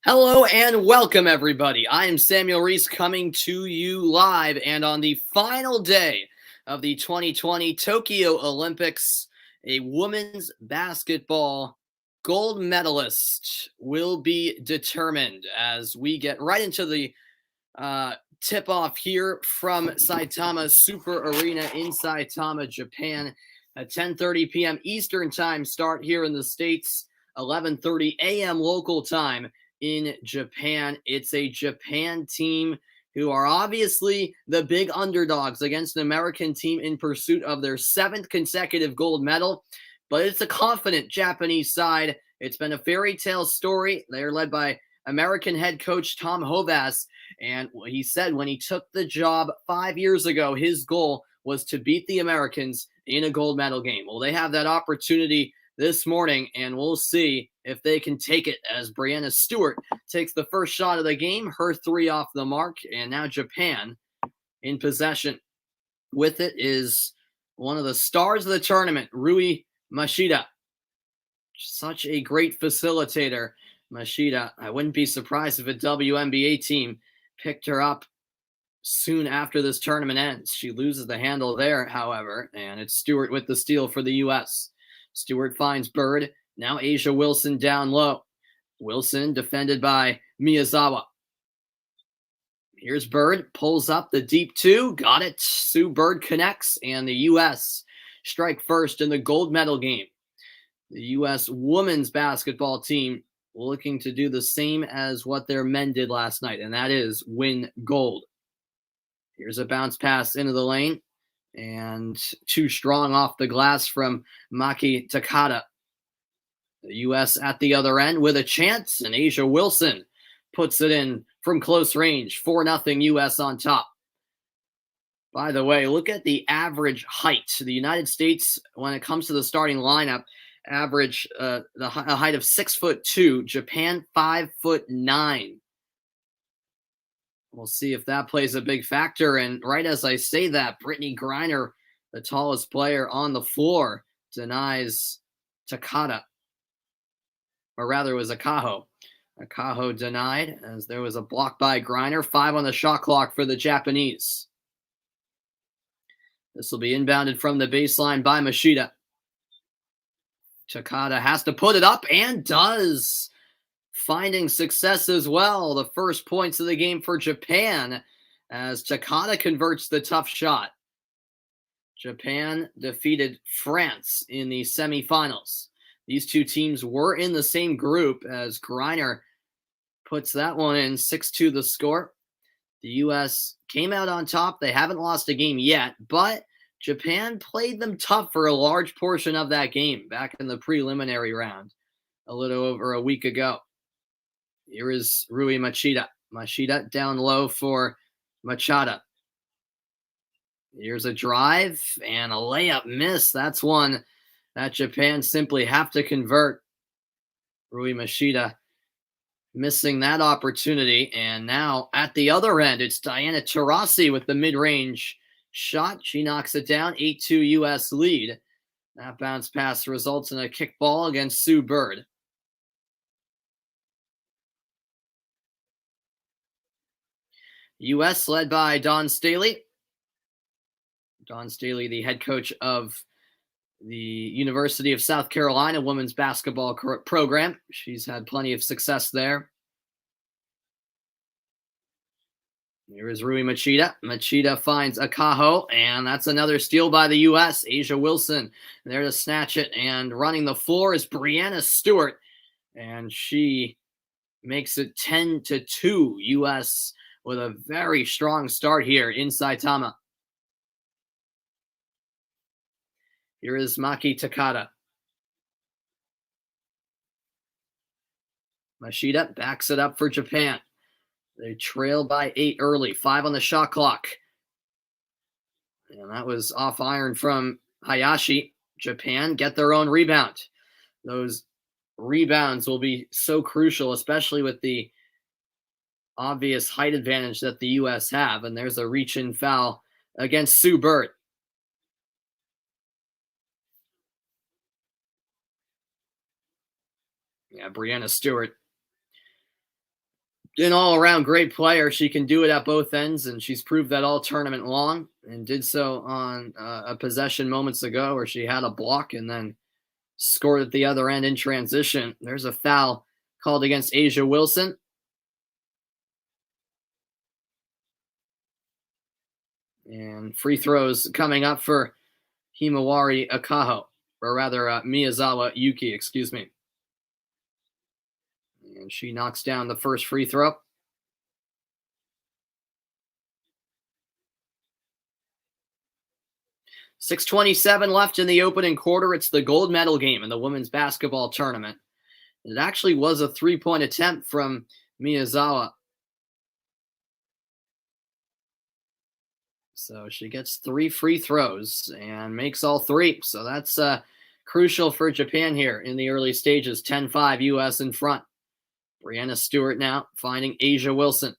Hello and welcome, everybody. I am Samuel Reese coming to you live and on the final day of the 2020 Tokyo Olympics. A women's basketball gold medalist will be determined as we get right into the tip off here from Saitama Super Arena in Saitama, Japan. At 10:30 p.m. Eastern Time start here in the States, 11:30 a.m. local time in Japan. It's a Japan team who are obviously the big underdogs against an American team in pursuit of their seventh consecutive gold medal. But it's a confident Japanese side. It's been a fairy tale story. They're led by American head coach Tom Hovass. And he said when he took the job 5 years ago, his goal was to beat the Americans in a gold medal game. Well, they have that opportunity this morning, and we'll see if they can take it as Breanna Stewart takes the first shot of the game, her three off the mark, and now Japan in possession. With it is one of the stars of the tournament, Rui Machida. Such a great facilitator, Machida. I wouldn't be surprised if a WNBA team picked her up soon after this tournament ends. She loses the handle there, however, and it's Stewart with the steal for the U.S. Stewart finds Bird. Now Asia Wilson down low. Wilson defended by Miyazawa. Here's Bird. Pulls up the deep two. Got it. Sue Bird connects, and the U.S. strike first in the gold medal game. The U.S. women's basketball team looking to do the same as what their men did last night, and that is win gold. Here's a bounce pass into the lane, and too strong off the glass from Maki Takada. The U.S. at the other end with a chance, and Asia Wilson puts it in from close range. 4-0 U.S. on top. By the way, look at the average height. The United States, when it comes to the starting lineup, average a height of 6'2". Japan 5'9". We'll see if that plays a big factor. And right as I say that, Brittany Griner, the tallest player on the floor, denies Takada. Or rather, it was Akaho. Akaho denied as there was a block by Griner. 5 on the shot clock for the Japanese. This will be inbounded from the baseline by Machida. Takada has to put it up and does. Finding success as well. The first points of the game for Japan as Takada converts the tough shot. Japan defeated France in the semifinals. These two teams were in the same group as Griner puts that one in. 6-2 the score. The U.S. came out on top. They haven't lost a game yet, but Japan played them tough for a large portion of that game back in the preliminary round a little over a week ago. Here is Rui Machida. Machida down low for Machada. Here's a drive and a layup miss. That's one that Japan simply have to convert. Rui Machida missing that opportunity. And now at the other end, it's Diana Taurasi with the mid-range shot. She knocks it down. 8-2 U.S. lead. That bounce pass results in a kick ball against Sue Bird. U.S. led by Dawn Staley. Dawn Staley, the head coach of the University of South Carolina women's basketball program. She's had plenty of success there. Here is Rui Machida. Machida finds Akaho, and that's another steal by the U.S. Asia Wilson there to snatch it, and running the floor is Breanna Stewart, and she makes it 10-2 U.S. with a very strong start here in Saitama. Here is Maki Takada. Machida backs it up for Japan. They trail by 8 early. 5 on the shot clock. And that was off iron from Hayashi. Japan get their own rebound. Those rebounds will be so crucial, especially with the obvious height advantage that the U.S. have. And there's a reach-in foul against Sue Bird. Yeah, Breanna Stewart an all-around great player. She can do it at both ends, and she's proved that all tournament long, and did so on a possession moments ago where she had a block and then scored at the other end in transition. There's a foul called against Asia Wilson. And free throws coming up for Himawari Akaho, or rather Miyazawa Yuki, excuse me. And she knocks down the first free throw. 6:27 left in the opening quarter. It's the gold medal game in the women's basketball tournament. It actually was a three-point attempt from Miyazawa. So she gets 3 free throws and makes all 3. So that's crucial for Japan here in the early stages. 10-5 U.S. in front. Brianna Stewart now finding Asia Wilson.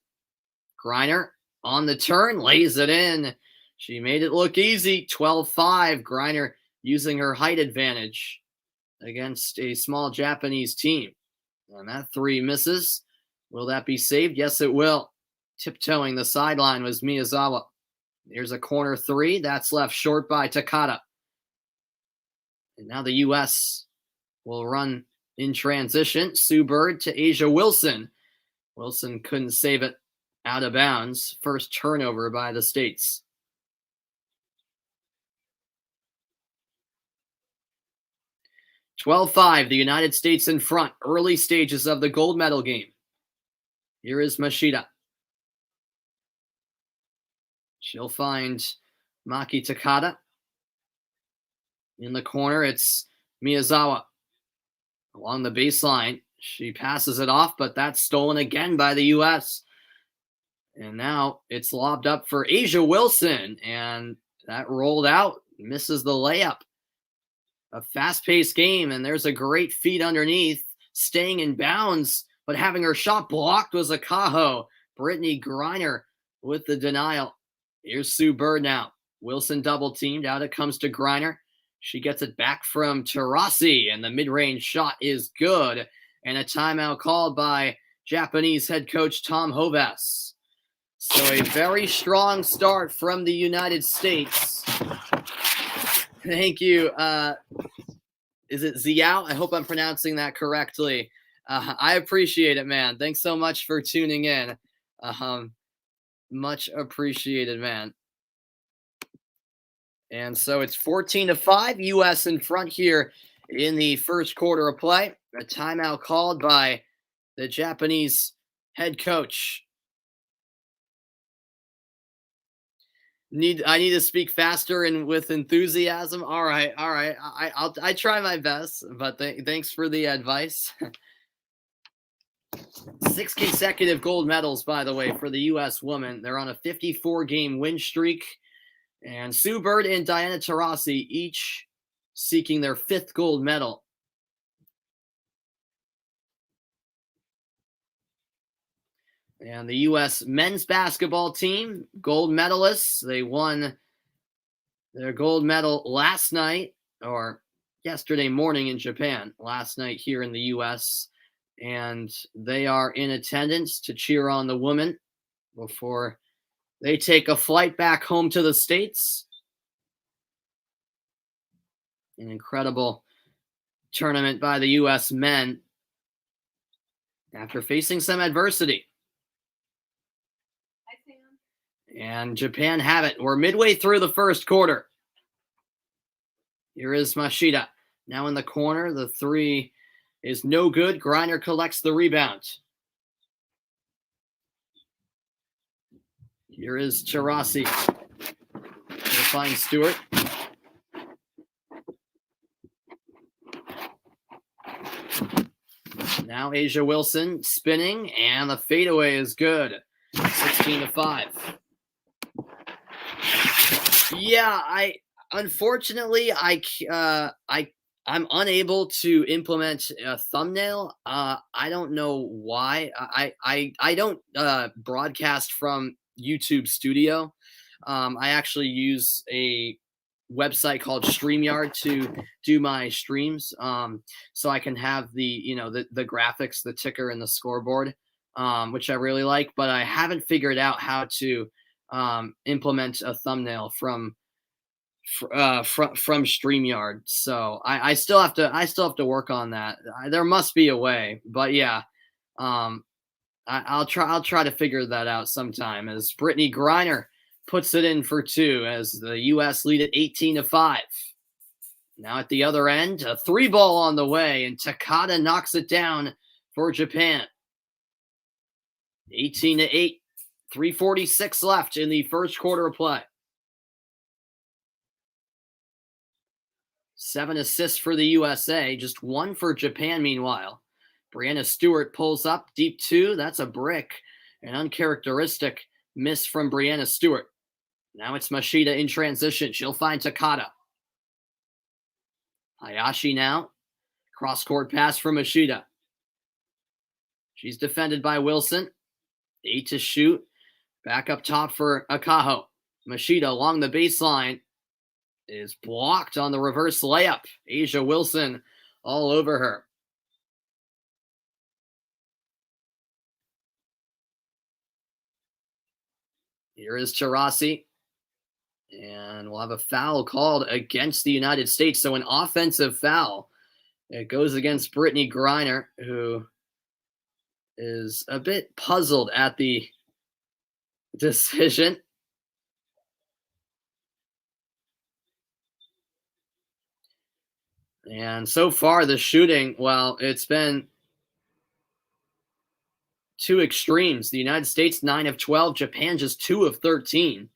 Griner on the turn, lays it in. She made it look easy. 12-5. Griner using her height advantage against a small Japanese team. And that 3 misses. Will that be saved? Yes, it will. Tiptoeing the sideline was Miyazawa. Here's a corner 3. That's left short by Takada. And now the U.S. will run in transition. Sue Bird to Asia Wilson. Wilson couldn't save it out of bounds. First turnover by the States. (12-5), the United States in front. Early stages of the gold medal game. Here is Mashida. She'll find Maki Takada. In the corner, it's Miyazawa. Along the baseline, she passes it off, but that's stolen again by the U.S. And now it's lobbed up for Asia Wilson, and that rolled out, misses the layup. A fast-paced game, and there's a great feed underneath, staying in bounds, but having her shot blocked was Akaho. Brittany Griner with the denial. Here's Sue Bird now. Wilson double-teamed. Out it comes to Griner. She gets it back from Terasi, and the mid-range shot is good. And a timeout called by Japanese head coach Tom Hovass. So a very strong start from the United States. Thank you. Is it Ziao? I hope I'm pronouncing that correctly. I appreciate it, man. Thanks so much for tuning in. Much appreciated, man. And so it's 14-5, U.S. in front here in the first quarter of play. A timeout called by the Japanese head coach. I need to speak faster and with enthusiasm. All right. I try my best, but thanks for the advice. 6 consecutive gold medals, by the way, for the U.S. women. They're on a 54-game win streak. And Sue Bird and Diana Taurasi each seeking their 5th gold medal. And the U.S. men's basketball team, gold medalists, they won their gold medal last night, or yesterday morning in Japan, last night here in the U.S., and they are in attendance to cheer on the women before they take a flight back home to the States. An incredible tournament by the U.S. men after facing some adversity. And Japan have it. We're midway through the first quarter. Here is Mashida. Now in the corner. The 3 is no good. Griner collects the rebound. Here is Terasi. We'll find Stewart. Now Asia Wilson spinning, and the fadeaway is good. 16-5. Yeah, unfortunately I'm unable to implement a thumbnail. I don't know why. I don't broadcast from YouTube Studio. I actually use a website called StreamYard to do my streams. So I can have the graphics, the ticker, and the scoreboard which I really like, but I haven't figured out how to implement a thumbnail from StreamYard. So I still have to work on that. There must be a way, but yeah, um, I'll try to figure that out sometime. As Brittany Griner puts it in for two, as the U.S. lead at 18-5. Now at the other end, a 3-ball on the way, and Takada knocks it down for Japan. 18-8, 3:46 left in the first quarter of play. 7 assists for the USA, just 1 for Japan meanwhile. Brianna Stewart pulls up, deep 2, that's a brick. An uncharacteristic miss from Brianna Stewart. Now it's Machida in transition. She'll find Takada. Hayashi now. Cross-court pass from Machida. She's defended by Wilson. 8 to shoot. Back up top for Akaho. Machida along the baseline is blocked on the reverse layup. Asia Wilson all over her. Here is Taurasi. And we'll have a foul called against the United States. So an offensive foul. It goes against Brittany Griner, who is a bit puzzled at the decision. And so far, the shooting, well, it's been two extremes. The United States, 9 of 12. Japan, just 2 of 13.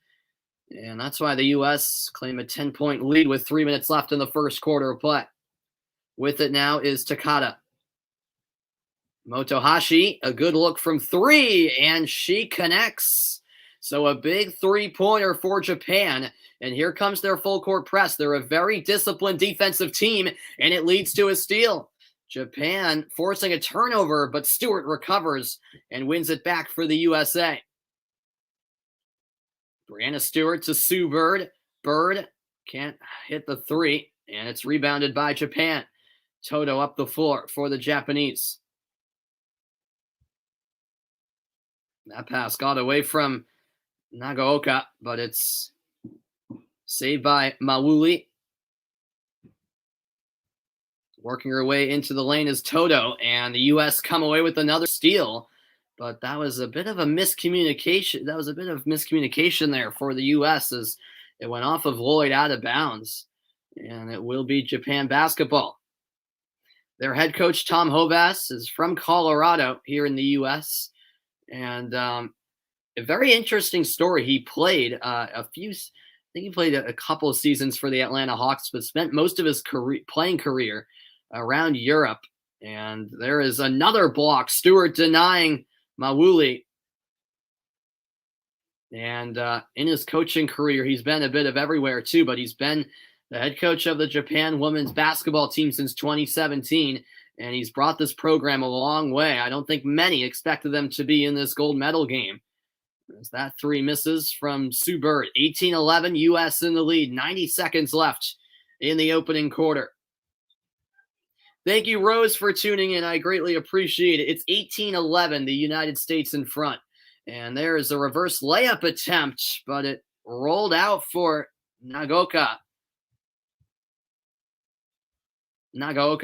And that's why the U.S. claim a 10-point lead with 3 minutes left in the first quarter of play. With it now is Takada. Motohashi, a good look from 3, and she connects. So a big 3-pointer for Japan. And here comes their full-court press. They're a very disciplined defensive team, and it leads to a steal. Japan forcing a turnover, but Stewart recovers and wins it back for the USA. Brianna Stewart to Sue Bird. Bird can't hit the 3, and it's rebounded by Japan. Toto up the floor for the Japanese. That pass got away from Nagaoka, but it's saved by Mawuli. Working her way into the lane is Toto, and the U.S. come away with another steal. But that was a bit of a miscommunication. That was a bit of miscommunication there for the U.S. as it went off of Lloyd out of bounds. And it will be Japan basketball. Their head coach, Tom Hovass, is from Colorado here in the U.S. And a very interesting story. He played I think he played a couple of seasons for the Atlanta Hawks, but spent most of his playing career around Europe. And there is another block. Stewart denying Mawuli. And in his coaching career, he's been a bit of everywhere too, but he's been the head coach of the Japan women's basketball team since 2017, and he's brought this program a long way. I don't think many expected them to be in this gold medal game. As that 3 misses from Sue Bird. 18-11, U.S. in the lead. 90 seconds left in the opening quarter. Thank you, Rose, for tuning in. I greatly appreciate it. It's 18-11, the United States in front. And there is a reverse layup attempt, but it rolled out for Nagaoka,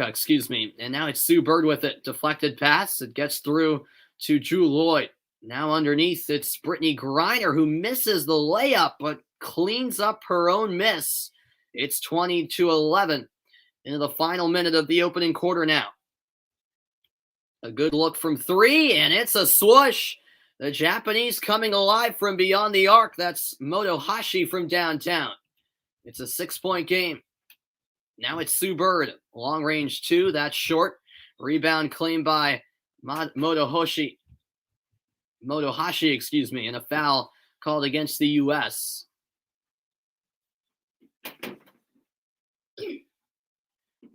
excuse me. And now it's Sue Bird with it. Deflected pass. It gets through to Drew Lloyd. Now underneath, it's Brittany Griner who misses the layup, but cleans up her own miss. It's 20-11 into the final minute of the opening quarter now. A good look from 3, and it's a swoosh. The Japanese coming alive from beyond the arc. That's Motohashi from downtown. It's a 6-point game. Now it's Sue Bird. Long range 2. That's short. Rebound claimed by Motohashi, and a foul called against the U.S.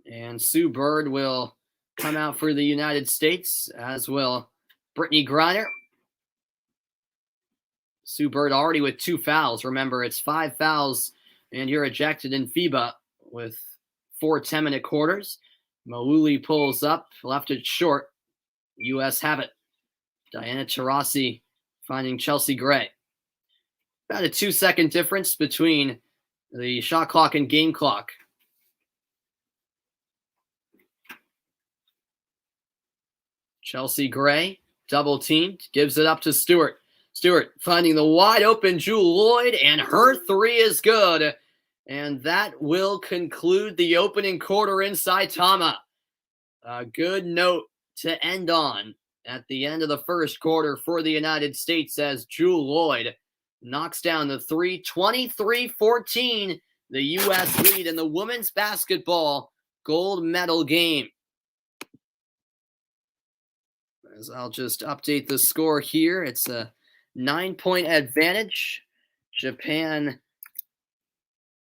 And Sue Bird will come out for the United States, as will Brittany Griner. Sue Bird already with 2 fouls. Remember, it's 5 fouls, and you're ejected in FIBA with 4 10-minute quarters. Mawuli pulls up, left it short. U.S. have it. Diana Taurasi finding Chelsea Gray. About a 2-second difference between the shot clock and game clock. Chelsea Gray, double teamed, gives it up to Stewart. Stewart finding the wide open Jewell Loyd, and her three is good. And that will conclude the opening quarter in Saitama. A good note to end on at the end of the first quarter for the United States as Jewell Loyd knocks down the three, 23-14, the U.S. lead in the women's basketball gold medal game. As I'll just update the score here, it's a 9-point advantage. Japan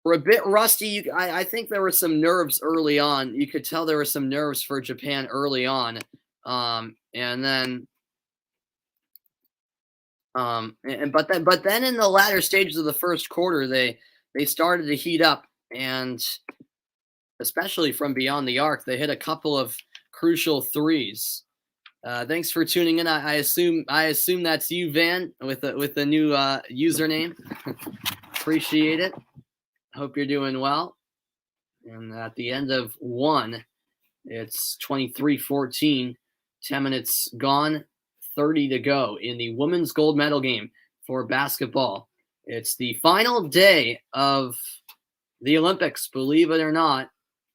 were a bit rusty. I think there were some nerves early on. You could tell there were some nerves for Japan early on. But then in the latter stages of the first quarter, they started to heat up, and especially from beyond the arc, they hit a couple of crucial threes. Thanks for tuning in. I assume that's you, Van, with the new username. Appreciate it. Hope you're doing well. And at the end of one, it's 23-14, 10 minutes gone, 30 to go in the women's gold medal game for basketball. It's the final day of the Olympics. Believe it or not,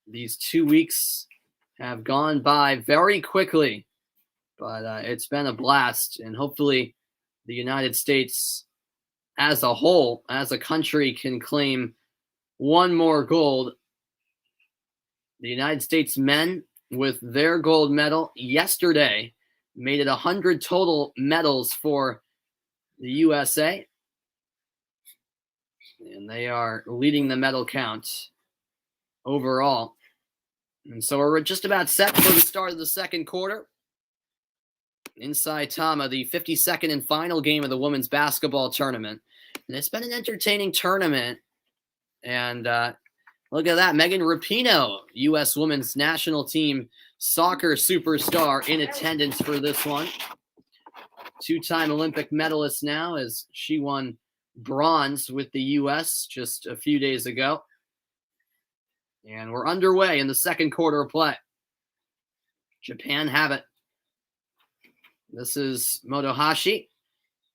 these 2 weeks have gone by very quickly, but it's been a blast. And hopefully the United States as a whole, as a country, can claim one more gold. The United States men, with their gold medal yesterday, made it 100 total medals for the USA. And they are leading the medal count overall. And so we're just about set for the start of the second quarter. In Saitama, the 52nd and final game of the women's basketball tournament. And it's been an entertaining tournament. And look at that. Megan Rapinoe, U.S. women's national team soccer superstar, in attendance for this one. Two-time Olympic medalist now, as she won bronze with the U.S. just a few days ago. And we're underway in the second quarter of play. Japan have it. This is Motohashi.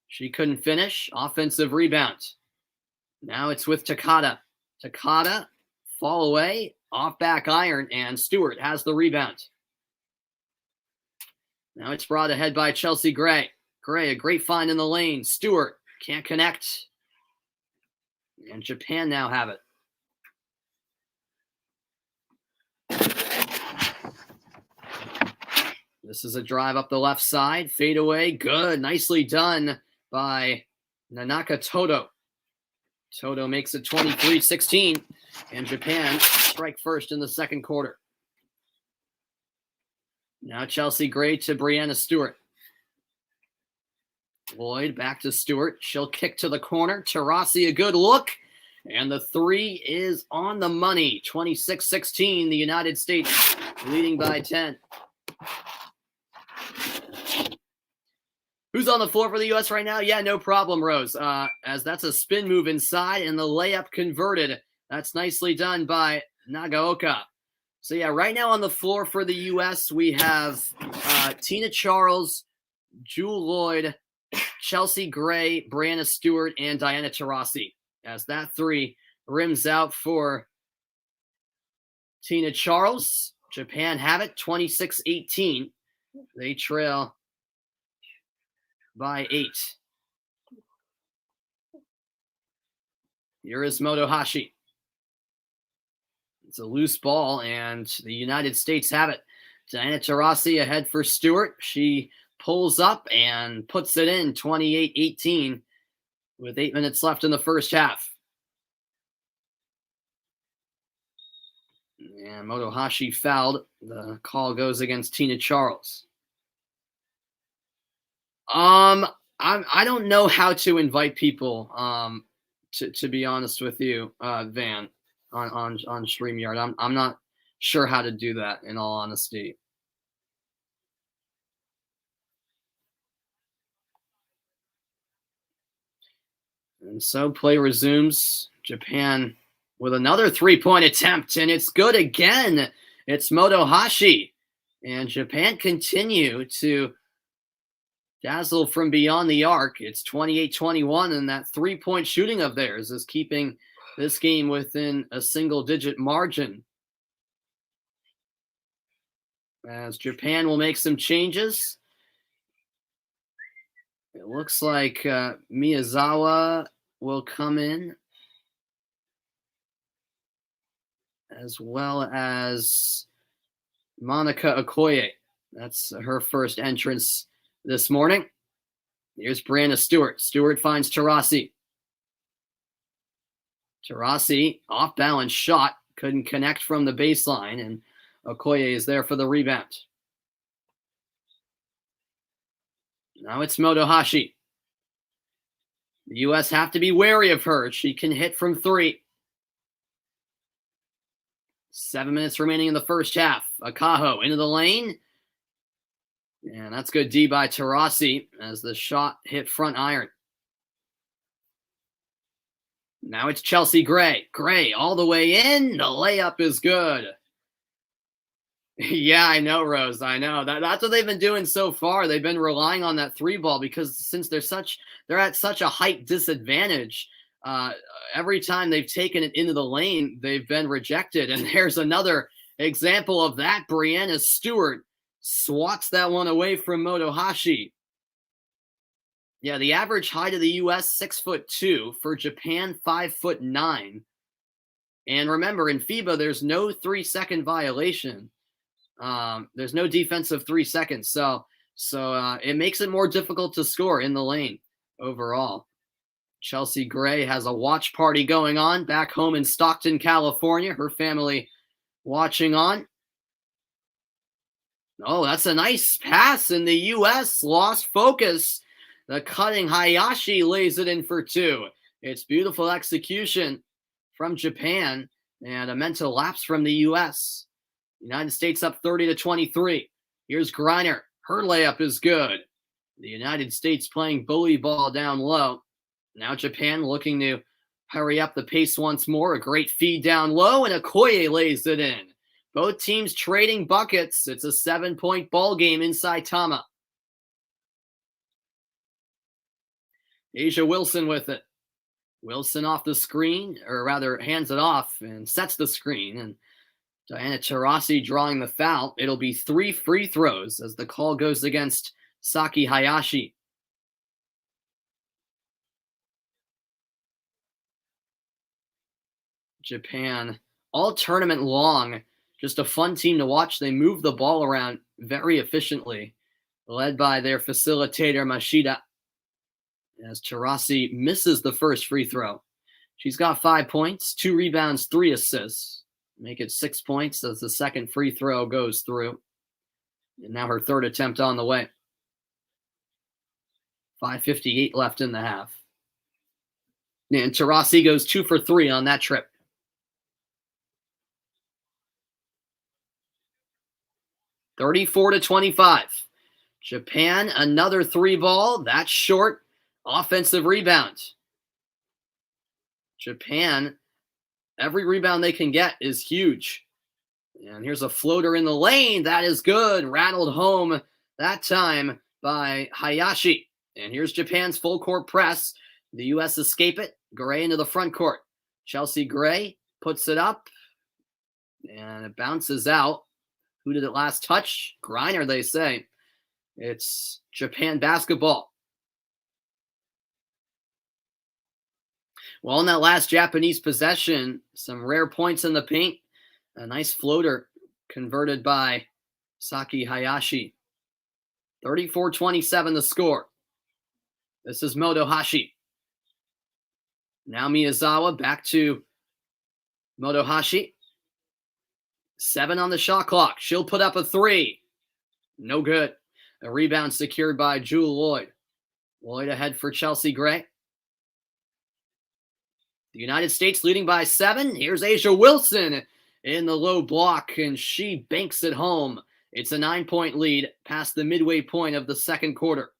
She couldn't finish. Offensive rebound. Now it's with Takada. Takada, fall away, off back iron, and Stewart has the rebound. Now it's brought ahead by Chelsea Gray. Gray, a great find in the lane. Stewart can't connect. And Japan now have it. This is a drive up the left side. Fade away. Good. Nicely done by Nanaka Toto. Toto makes it 23-16. And Japan strike first in the second quarter. Now Chelsea Gray to Breanna Stewart. Loyd back to Stewart. She'll kick to the corner. Taurasi, a good look. And the three is on the money. 26-16. The United States leading by 10. Who's on the floor for the U.S. right now? Yeah, no problem, Rose. As that's a spin move inside and the layup converted. That's nicely done by Nagaoka. So, yeah, right now on the floor for the U.S., we have Tina Charles, Jewell Loyd, Chelsea Gray, Breanna Stewart, and Diana Taurasi. As that three rims out for Tina Charles. Japan have it, 26-18. They trail by 8. Here is Motohashi. It's a loose ball, and the United States have it. Diana Taurasi ahead for Stewart. She pulls up and puts it in, 28-18, with 8 minutes left in the first half. And Motohashi fouled. The call goes against Tina Charles. I don't know how to invite people, to be honest with you, Van, on StreamYard. I'm not sure how to do that, in all honesty. And so play resumes. Japan with another 3-point attempt, and it's good again. It's Motohashi. And Japan continue to dazzle from beyond the arc. It's 28-21, and that 3-point shooting of theirs is keeping this game within a single-digit margin. As Japan will make some changes. It looks like Miyazawa will come in, as well as Monica Okoye. That's her first entrance this morning. Here's Brianna Stewart. Stewart finds Taurasi. Taurasi, off-balance shot, couldn't connect from the baseline, and Okoye is there for the rebound. Now it's Motohashi. The U.S. have to be wary of her. She can hit from 3. 7 minutes remaining in the first half. Akaho into the lane. And that's good D by Taurasi as the shot hit front iron. Now it's Chelsea Gray. Gray all the way in. The layup is good. Yeah, I know, Rose. I know. That's what they've been doing so far. They've been relying on that 3 ball because since they're at such a height disadvantage, every time they've taken it into the lane, they've been rejected. And there's another example of that. Brianna Stewart swats that one away from Motohashi. Yeah, the average height of the U.S. 6'2", for Japan 5'9". And remember, in FIBA, there's no 3-second violation. There's no defensive 3 seconds, so it makes it more difficult to score in the lane overall. Chelsea Gray has a watch party going on back home in Stockton, California. Her family watching on. Oh, that's a nice pass, and the U.S. lost focus. The cutting Hayashi lays it in for 2. It's beautiful execution from Japan and a mental lapse from the U.S. United States up 30-23. Here's Griner. Her layup is good. The United States playing bully ball down low. Now Japan looking to hurry up the pace once more. A great feed down low, and Okoye lays it in. Both teams trading buckets. It's a 7-point ball game in Saitama. Asia Wilson with it. Wilson off the screen, or rather hands it off and sets the screen. And Diana Taurasi drawing the foul. It'll be 3 free throws as the call goes against Saki Hayashi. Japan, all tournament long, just a fun team to watch. They move the ball around very efficiently, led by their facilitator Mashida. As Taurasi misses the first free throw. She's got 5 points, 2 rebounds, 3 assists. Make it 6 points as the second free throw goes through. And now her third attempt on the way. 5:58 left in the half. And Taurasi goes 2 for 3 on that trip. (34-25). Japan, another 3 ball. That's short. Offensive rebound. Japan, every rebound they can get is huge. And here's a floater in the lane. That is good. Rattled home that time by Hayashi. And here's Japan's full court press. The U.S. escape it. Gray into the front court. Chelsea Gray puts it up. And it bounces out. Who did it last touch? Griner, they say. It's Japan basketball. Well, in that last Japanese possession, some rare points in the paint. A nice floater converted by Saki Hayashi. 34-27 the score. This is Motohashi. Now Miyazawa back to Motohashi. 7 on the shot clock. She'll put up a 3. No good. A rebound secured by Jewel Lloyd. Lloyd ahead for Chelsea Gray. The United States leading by 7. Here's Asia Wilson in the low block, and she banks it home. It's a 9-point lead past the midway point of the second quarter.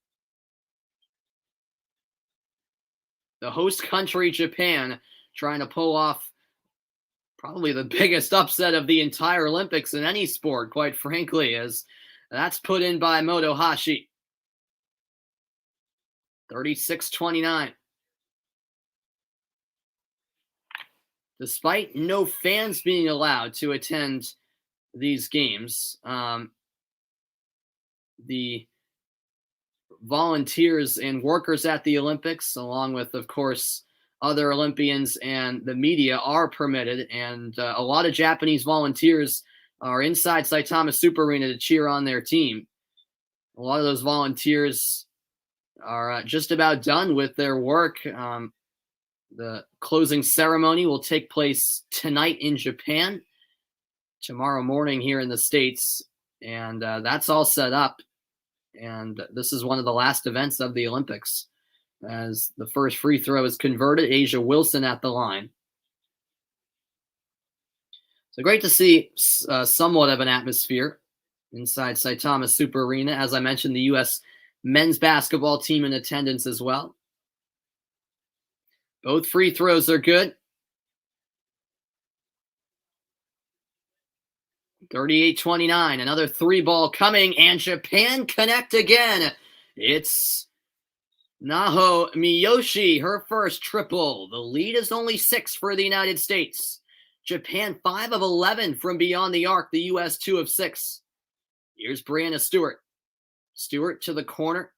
the host country, Japan, trying to pull off probably the biggest upset of the entire Olympics in any sport, quite frankly, as that's put in by Motohashi. 36-29. Despite no fans being allowed to attend these games, the volunteers and workers at the Olympics, along with, of course, other Olympians and the media, are permitted. And a lot of Japanese volunteers are inside Saitama Super Arena to cheer on their team. A lot of those volunteers are just about done with their work. The closing ceremony will take place tonight in Japan, tomorrow morning here in the States, and that's all set up. And this is one of the last events of the Olympics, as the first free throw is converted. Asia Wilson at the line. So great to see somewhat of an atmosphere inside Saitama Super Arena. As I mentioned, the U.S. men's basketball team in attendance as well. Both free throws are good. 38-29. Another three ball coming, and Japan connect again. It's Naho Miyoshi, her first triple. The lead is only 6 for the United States. Japan 5 of 11 from beyond the arc. The U.S. 2 of 6. Here's Brianna Stewart. Stewart to the corner.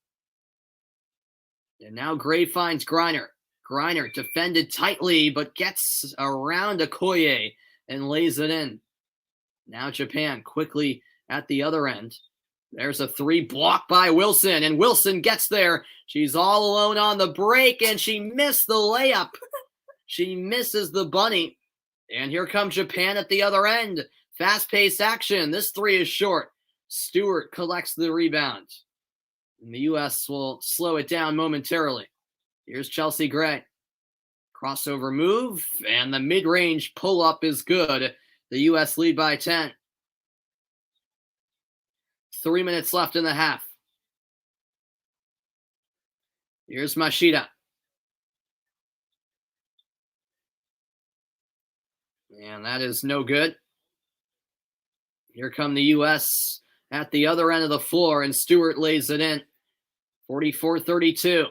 And now Gray finds Griner. Griner defended tightly, but gets around Okoye and lays it in. Now Japan quickly at the other end. There's a three blocked by Wilson, and Wilson gets there. She's all alone on the break, and she missed the layup. She misses the bunny. And here comes Japan at the other end. Fast-paced action. This three is short. Stewart collects the rebound. And the U.S. will slow it down momentarily. Here's Chelsea Gray. Crossover move, and the mid-range pull-up is good. The U.S. lead by 10. 3 minutes left in the half. Here's Mashida. And that is no good. Here come the U.S. at the other end of the floor, and Stewart lays it in. 44-32.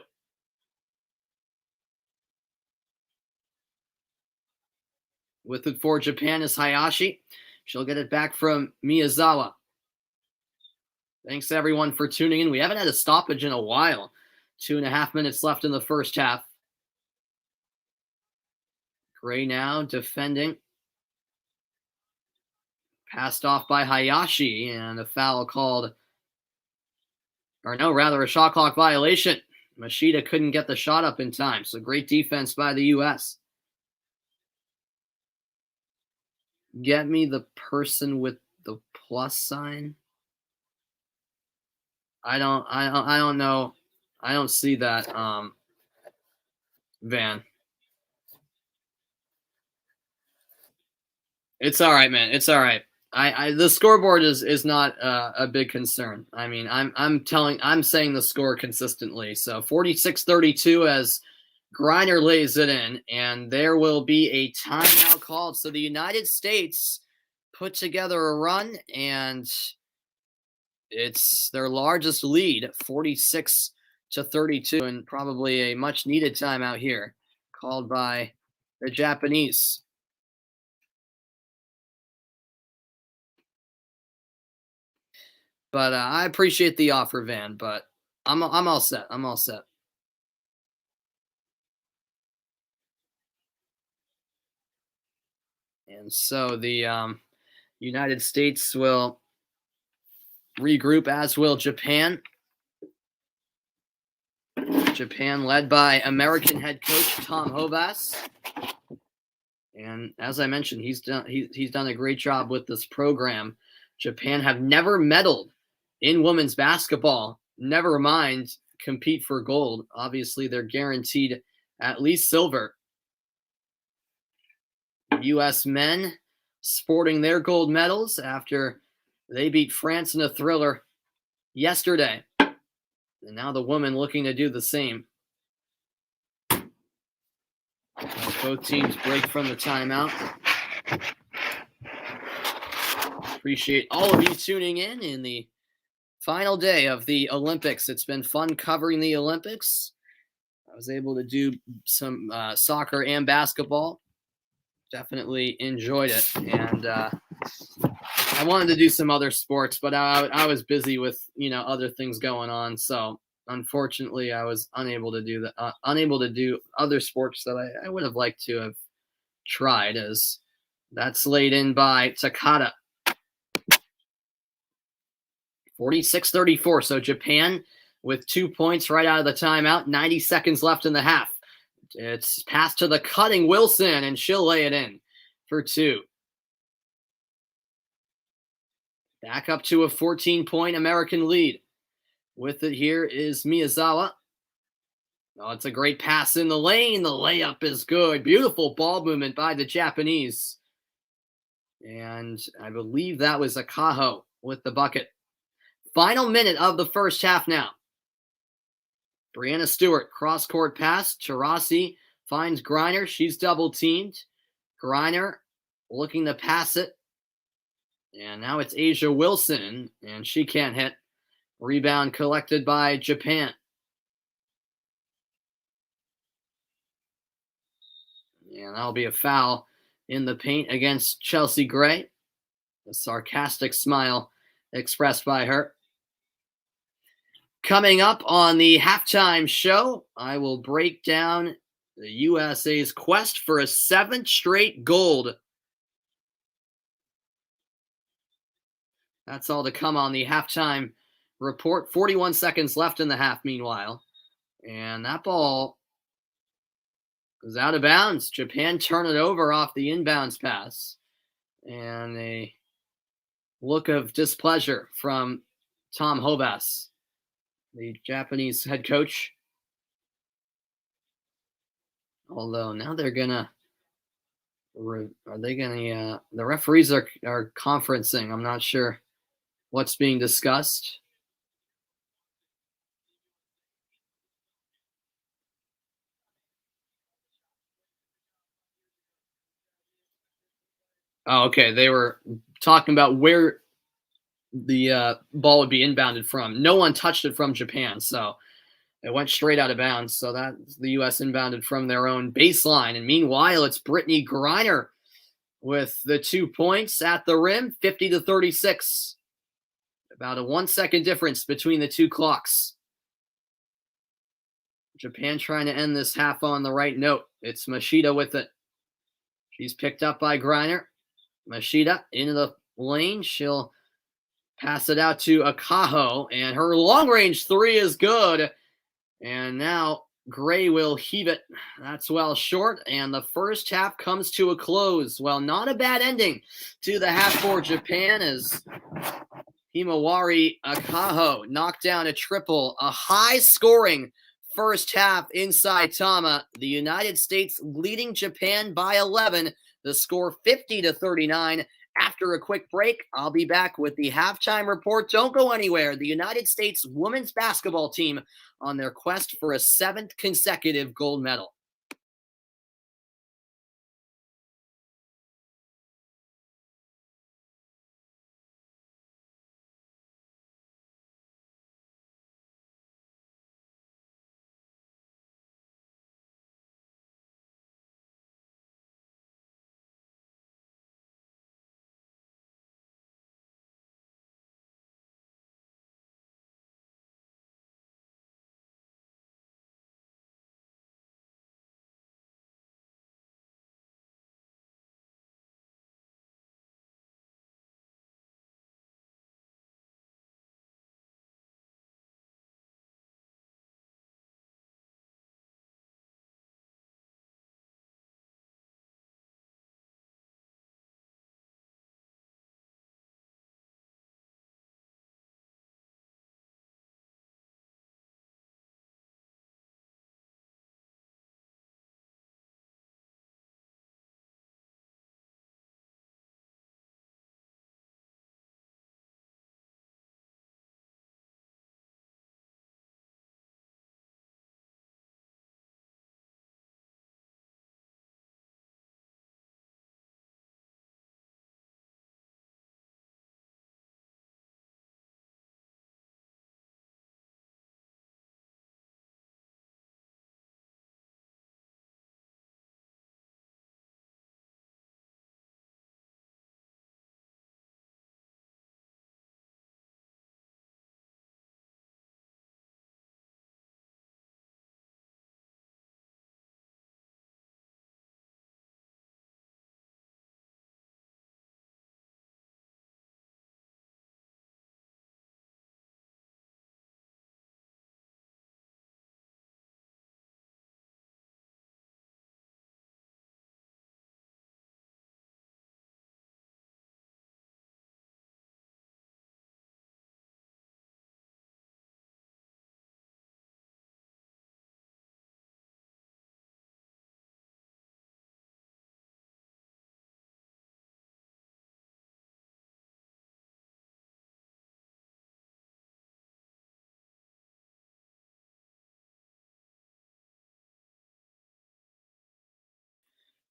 With it for Japan is Hayashi. She'll get it back from Miyazawa. Thanks, everyone, for tuning in. We haven't had a stoppage in a while. 2.5 minutes left in the first half. Gray now defending. Passed off by Hayashi, and a foul called. Or no, rather a shot clock violation. Mashida couldn't get the shot up in time, so great defense by the U.S. Get me the person with the plus sign. I don't know. I don't see that, Van. It's all right, man. It's all right. The scoreboard is not a big concern. I mean, I'm saying the score consistently. So 46-32 as Griner lays it in, and there will be a timeout called. So the United States put together a run, and it's their largest lead, 46-32, and probably a much needed timeout here called by the Japanese. But I appreciate the offer, Van, but I'm all set. I'm all set. And so the United States will regroup, as will Japan. Japan led by American head coach Tom Hovas. And as I mentioned, he's done a great job with this program. Japan have never medaled in women's basketball, never mind compete for gold. Obviously, they're guaranteed at least silver. U.S. men sporting their gold medals after they beat France in a thriller yesterday. And now the women looking to do the same. Both teams break from the timeout. Appreciate all of you tuning in the final day of the Olympics. It's been fun covering the Olympics. I was able to do some soccer and basketball. Definitely enjoyed it. And I wanted to do some other sports, but I was busy with, other things going on. So unfortunately, I was unable to do other sports that I would have liked to have tried, as that's laid in by Takada. 46-34. So Japan with 2 points right out of the timeout. 90 seconds left in the half. It's passed to the cutting Wilson, and she'll lay it in for 2. Back up to a 14-point American lead. With it here is Miyazawa. Oh, it's a great pass in the lane. The layup is good. Beautiful ball movement by the Japanese. And I believe that was Akaho with the bucket. Final minute of the first half now. Brianna Stewart, cross-court pass. Tarasi finds Griner. She's double-teamed. Griner looking to pass it. And now it's Asia Wilson, and she can't hit. Rebound collected by Japan. And that'll be a foul in the paint against Chelsea Gray. A sarcastic smile expressed by her. Coming up on the halftime show, I will break down the USA's quest for a 7th straight gold. That's all to come on the halftime report. 41 seconds left in the half, meanwhile. And that ball goes out of bounds. Japan turn it over off the inbounds pass. And a look of displeasure from Tom Hobas, the Japanese head coach. Although now they're gonna, the referees are conferencing. I'm not sure what's being discussed. Oh, okay. They were talking about where the ball would be inbounded from. No one touched it from Japan, so it went straight out of bounds. So that the U.S. inbounded from their own baseline. And meanwhile, it's Brittany Griner with the 2 points at the rim, 50-36. About a 1 second difference between the two clocks. Japan trying to end this half on the right note. It's Machida with it. She's picked up by Griner. Machida into the lane. She'll pass it out to Akaho, and her long-range 3 is good. And now Gray will heave it. That's well short, and the first half comes to a close. Well, not a bad ending to the half for Japan, as Himawari Akaho knocked down a triple. A high-scoring first half in Saitama. The United States leading Japan by 11. The score 50-39. After a quick break, I'll be back with the halftime report. Don't go anywhere. The United States women's basketball team on their quest for a 7th consecutive gold medal.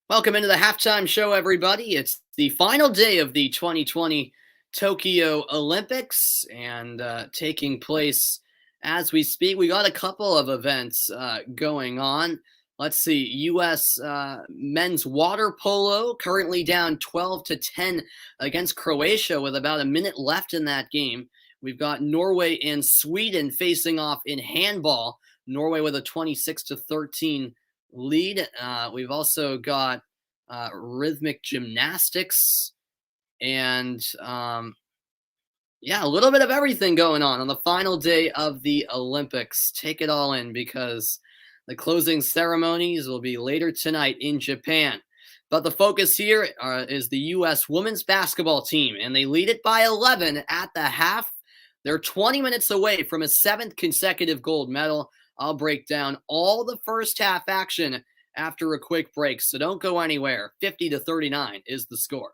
Welcome into the halftime show, everybody. It's the final day of the 2020 Tokyo Olympics and taking place as we speak. We got a couple of events going on. Let's see, U.S. Men's water polo currently down 12-10 against Croatia with about a minute left in that game. We've got Norway and Sweden facing off in handball. Norway with a 26-13 lead. We've also got rhythmic gymnastics and yeah, a little bit of everything going on the final day of the Olympics. Take it all in because the closing ceremonies will be later tonight in Japan. But the focus here is the U.S. women's basketball team, and they lead it by 11 at the half. They're 20 minutes away from a seventh consecutive gold medal. I'll break down all the first half action after a quick break, so don't go anywhere. 50-39 is the score.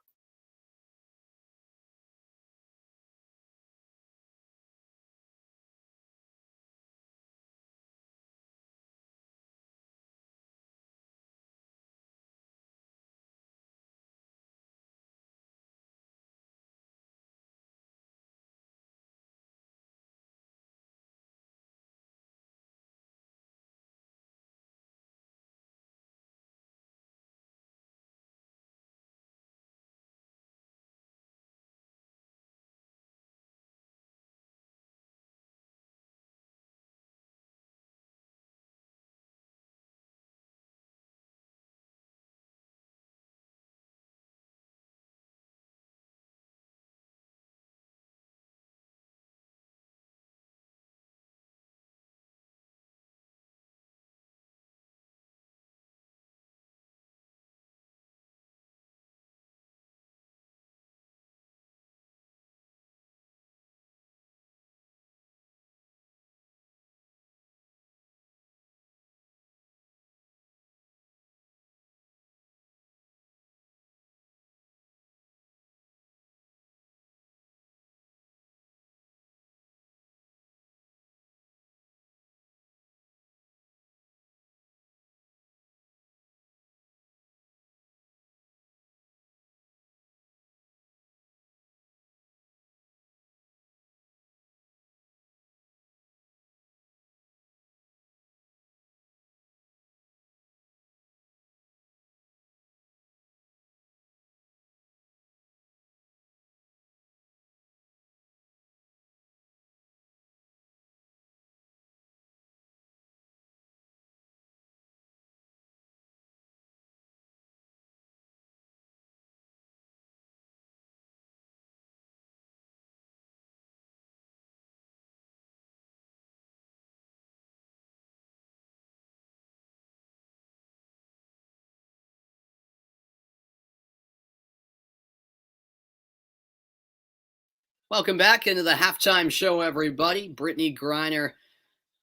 Welcome back into the halftime show, everybody. Brittany Griner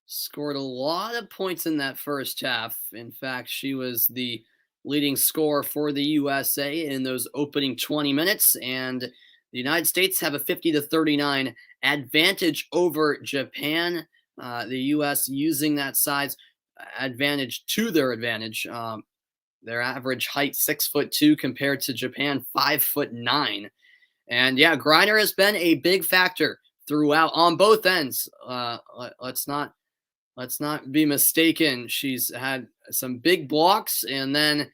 scored a lot of points in that first half. In fact, she was the leading scorer for the USA in those opening 20 minutes, and the United States have a 50-39 advantage over Japan. The U.S. using that size advantage to their advantage. Their average height 6'2" compared to Japan 5'9". And yeah, Griner has been a big factor throughout on both ends. Let's not be mistaken. She's had some big blocks, and then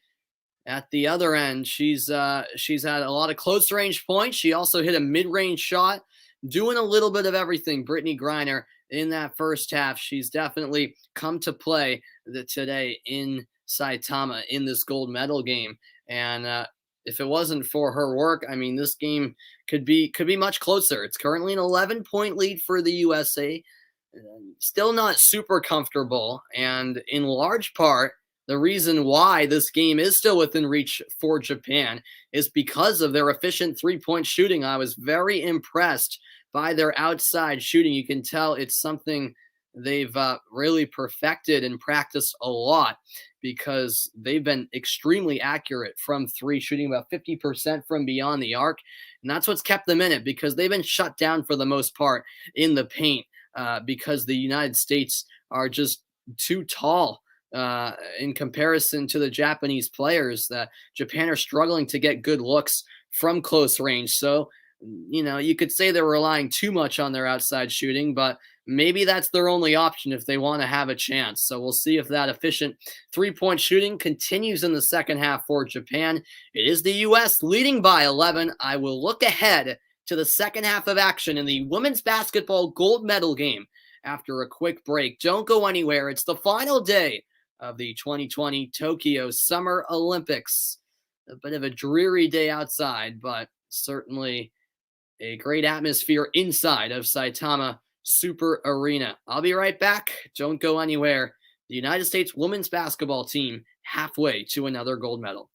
at the other end, she's had a lot of close range points. She also hit a mid range shot, doing a little bit of everything. Brittany Griner in that first half, she's definitely come to play today in Saitama in this gold medal game. And if it wasn't for her work, I mean, this game could be much closer. It's currently an 11-point lead for the USA. Still not super comfortable, and in large part, the reason why this game is still within reach for Japan is because of their efficient three-point shooting. I was very impressed by their outside shooting. You can tell it's something they've really perfected and practiced a lot because they've been extremely accurate from three, shooting about 50% from beyond the arc. And that's what's kept them in it because they've been shut down for the most part in the paint because the United States are just too tall in comparison to the Japanese players. That Japan are struggling to get good looks from close range. So, you could say they're relying too much on their outside shooting, but maybe that's their only option if they want to have a chance. So we'll see if that efficient 3-point shooting continues in the second half for Japan. It is the U.S. leading by 11. I will look ahead to the second half of action in the women's basketball gold medal game after a quick break. Don't go anywhere. It's the final day of the 2020 Tokyo Summer Olympics. A bit of a dreary day outside, but certainly a great atmosphere inside of Saitama Super Arena. I'll be right back. Don't go anywhere. The United States women's basketball team halfway to another gold medal.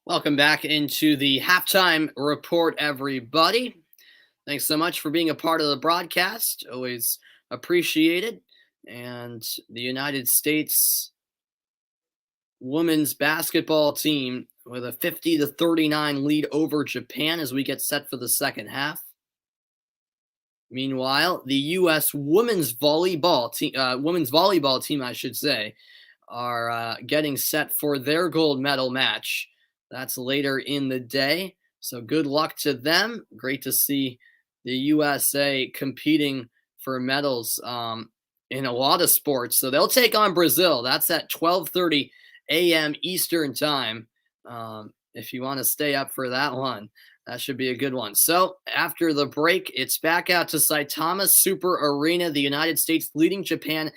Welcome back into the halftime report, everybody. Thanks so much for being a part of the broadcast. Always appreciated. And the United States women's basketball team with a 50-39 lead over Japan as we get set for the second half. Meanwhile, the U.S. women's volleyball team, I should say, are getting set for their gold medal match. That's later in the day. So good luck to them. Great to see the USA competing for medals in a lot of sports. So they'll take on Brazil. That's at 12:30 a.m. Eastern time. If you want to stay up for that one, that should be a good one. So after the break, it's back out to Saitama Super Arena. The United States leading Japan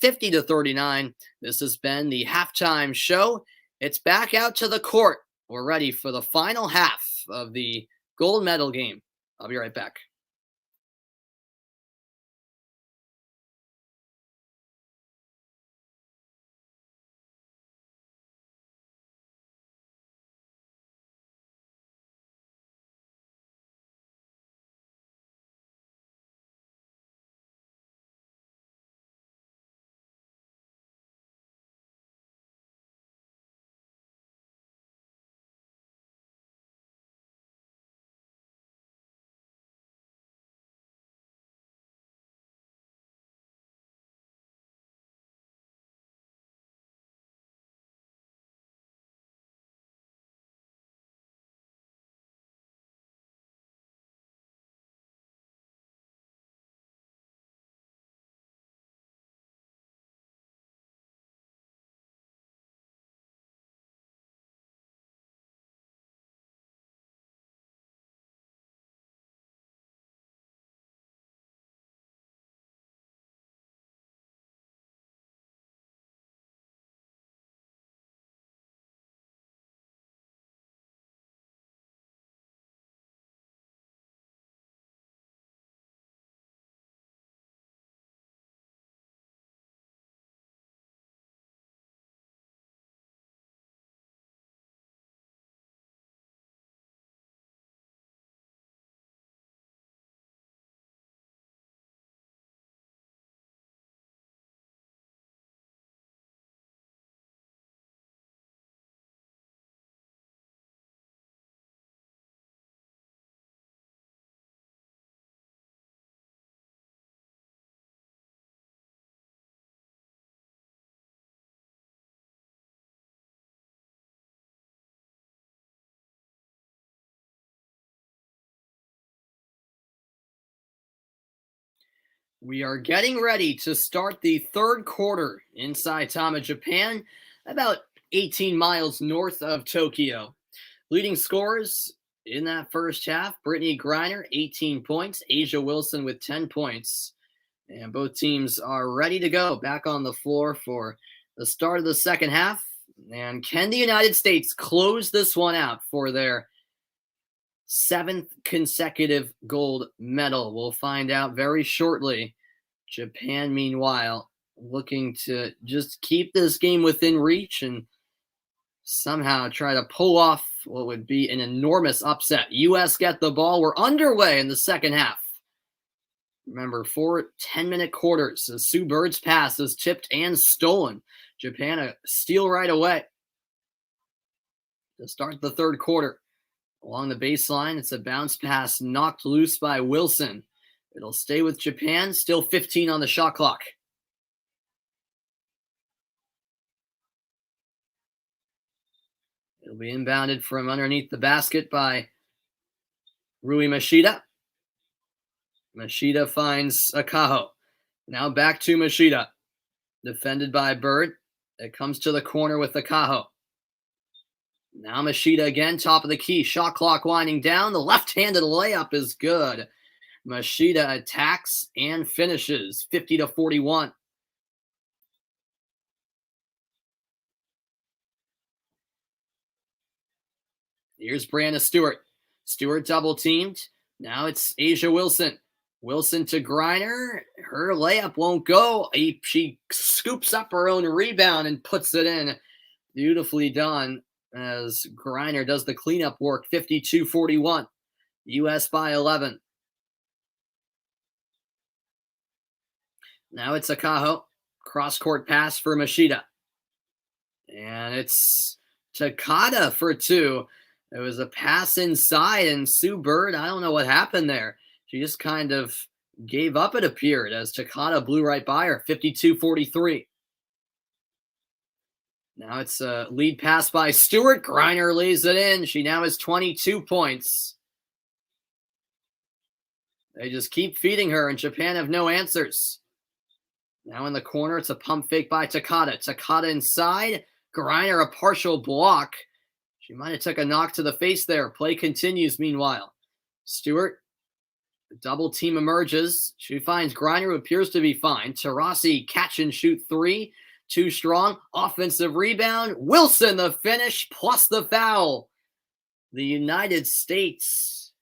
50-39. This has been the halftime show. It's back out to the court. We're ready for the final half of the gold medal game. I'll be right back. We are getting ready to start the third quarter in Saitama, Japan, about 18 miles north of Tokyo. Leading scorers in that first half, Brittany Griner, 18 points, Asia Wilson with 10 points. And both teams are ready to go back on the floor for the start of the second half. And can the United States close this one out for their seventh consecutive gold medal? We'll find out very shortly. Japan, meanwhile, looking to just keep this game within reach and somehow try to pull off what would be an enormous upset. U.S. get the ball. We're underway in the second half. Remember, 4 10-minute quarters. So Sue Bird's pass is tipped and stolen. Japan a steal right away to start the third quarter. Along the baseline, it's a bounce pass knocked loose by Wilson. It'll stay with Japan, still 15 on the shot clock. It'll be inbounded from underneath the basket by Rui Machida. Machida finds Akaho. Now back to Machida. Defended by Bird. It comes to the corner with Akaho. Now Machida again, top of the key. Shot clock winding down. The left-handed layup is good. Machida attacks and finishes 50-41. Here's Brianna Stewart. Stewart double teamed. Now it's Asia Wilson. Wilson to Griner. Her layup won't go. She scoops up her own rebound and puts it in. Beautifully done as Griner does the cleanup work. 52-41. U.S. by 11. Now it's Akaho. Cross-court pass for Machida. And it's Takada for two. It was a pass inside, and Sue Bird, I don't know what happened there. She just kind of gave up, it appeared, as Takada blew right by her. 52-43. Now it's a lead pass by Stewart. Griner lays it in. She now has 22 points. They just keep feeding her, and Japan have no answers. Now in the corner, it's a pump fake by Takada. Takada inside. Griner, a partial block. She might have took a knock to the face there. Play continues meanwhile. Stewart, double team emerges. She finds Griner, who appears to be fine. Tarasi, catch and shoot three. Too strong. Offensive rebound. Wilson, the finish, plus the foul. The United States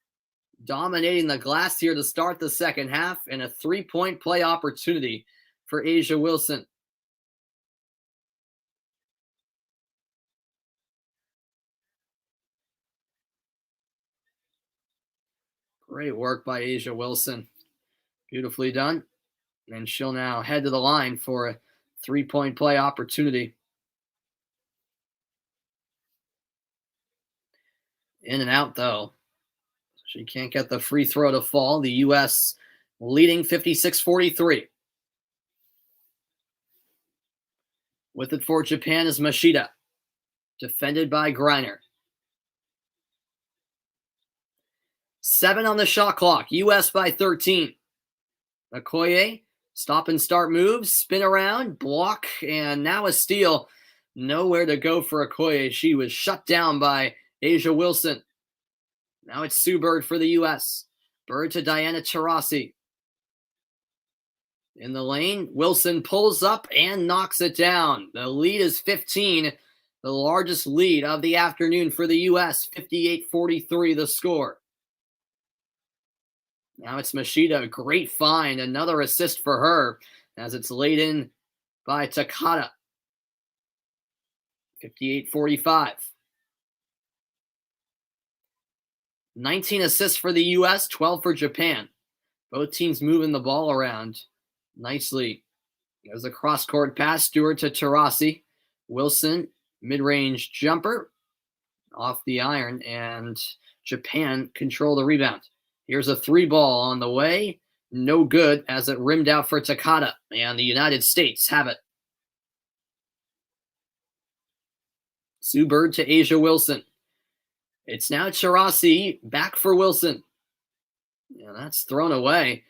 dominating the glass here to start the second half, and a three-point play opportunity for Asia Wilson. Great work by Asia Wilson. Beautifully done. And she'll now head to the line for a three-point play opportunity. In and out, though. She can't get the free throw to fall. The U.S. leading 56-43. With it for Japan is Machida. Defended by Griner. 7 on the shot clock. U.S. by 13. Okoye, stop and start moves, spin around, block, and now a steal. Nowhere to go for Okoye. She was shut down by Asia Wilson. Now it's Sue Bird for the U.S. Bird to Diana Taurasi. In the lane, Wilson pulls up and knocks it down. The lead is 15, the largest lead of the afternoon for the U.S. 58-43 the score. Now it's Machida, great find, another assist for her as it's laid in by Takada. 58-45. 19 assists for the U.S., 12 for Japan. Both teams moving the ball around nicely. There's a cross-court pass, Stewart to Tarasi. Wilson, mid-range jumper off the iron, and Japan control the rebound. Here's a three ball on the way. No good as it rimmed out for Takada, and the United States have it. Sue Bird to Asia Wilson. It's now Taurasi back for Wilson. Yeah, that's thrown away.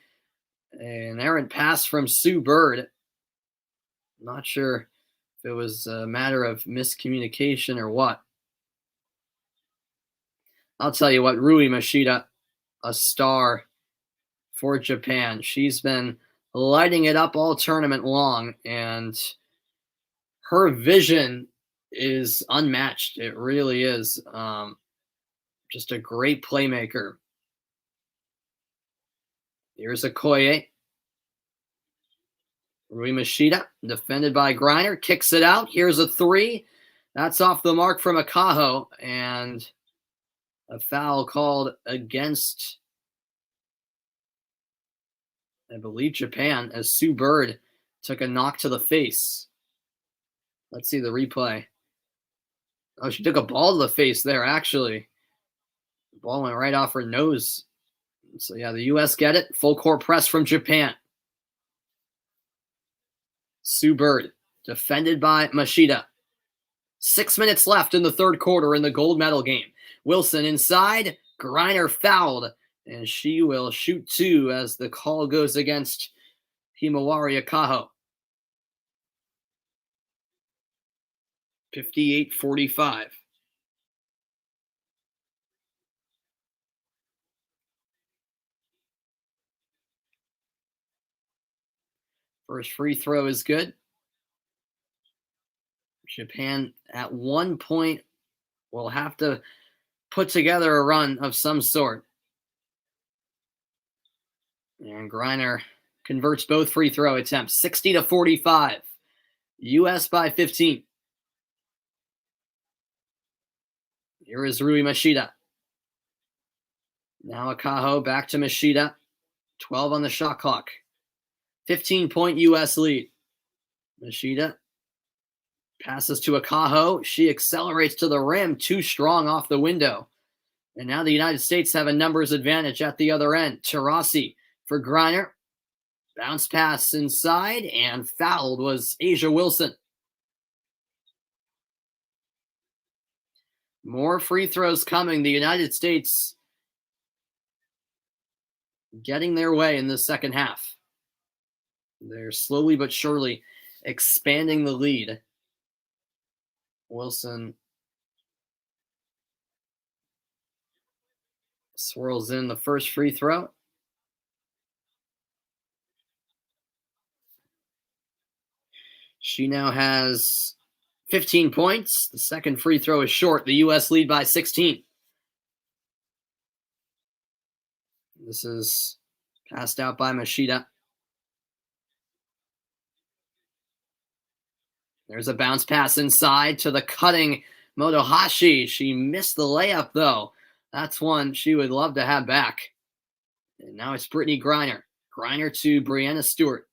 An errant pass from Sue Bird. Not sure if it was a matter of miscommunication or what. I'll tell you what, Rui Mashita, a star for Japan. She's been lighting it up all tournament long, and her vision is unmatched. It really is. Just a great playmaker. Here's Okoye. Rui Mashita, defended by Griner, kicks it out. Here's a three. That's off the mark from Akaho, and a foul called against, I believe, Japan, as Sue Bird took a knock to the face. Let's see the replay. Oh, she took a ball to the face there, actually. The ball went right off her nose. So, yeah, the U.S. get it. Full court press from Japan. Sue Bird, defended by Mashita. 6 minutes left in the third quarter in the gold medal game. Wilson inside. Griner fouled, and she will shoot two as the call goes against Himawari Akaho. 58-45. First free throw is good. Japan at one point will have to put together a run of some sort. And Griner converts both free throw attempts. 60-45. U.S. by 15. Here is Rui Mashita. Now Akaho back to Mashita. 12 on the shot clock. 15-point U.S. lead. Mashita passes to Akaho. She accelerates to the rim. Too strong off the window. And now the United States have a numbers advantage at the other end. Taurasi for Griner. Bounce pass inside, and fouled was Asia Wilson. More free throws coming. The United States getting their way in the second half. They're slowly but surely expanding the lead. Wilson swirls in the first free throw. She now has 15 points. The second free throw is short. The U.S. lead by 16. This is passed out by Mashita. There's a bounce pass inside to the cutting Motohashi. She missed the layup, though. That's one she would love to have back. And now it's Brittany Griner. Griner to Brianna Stewart.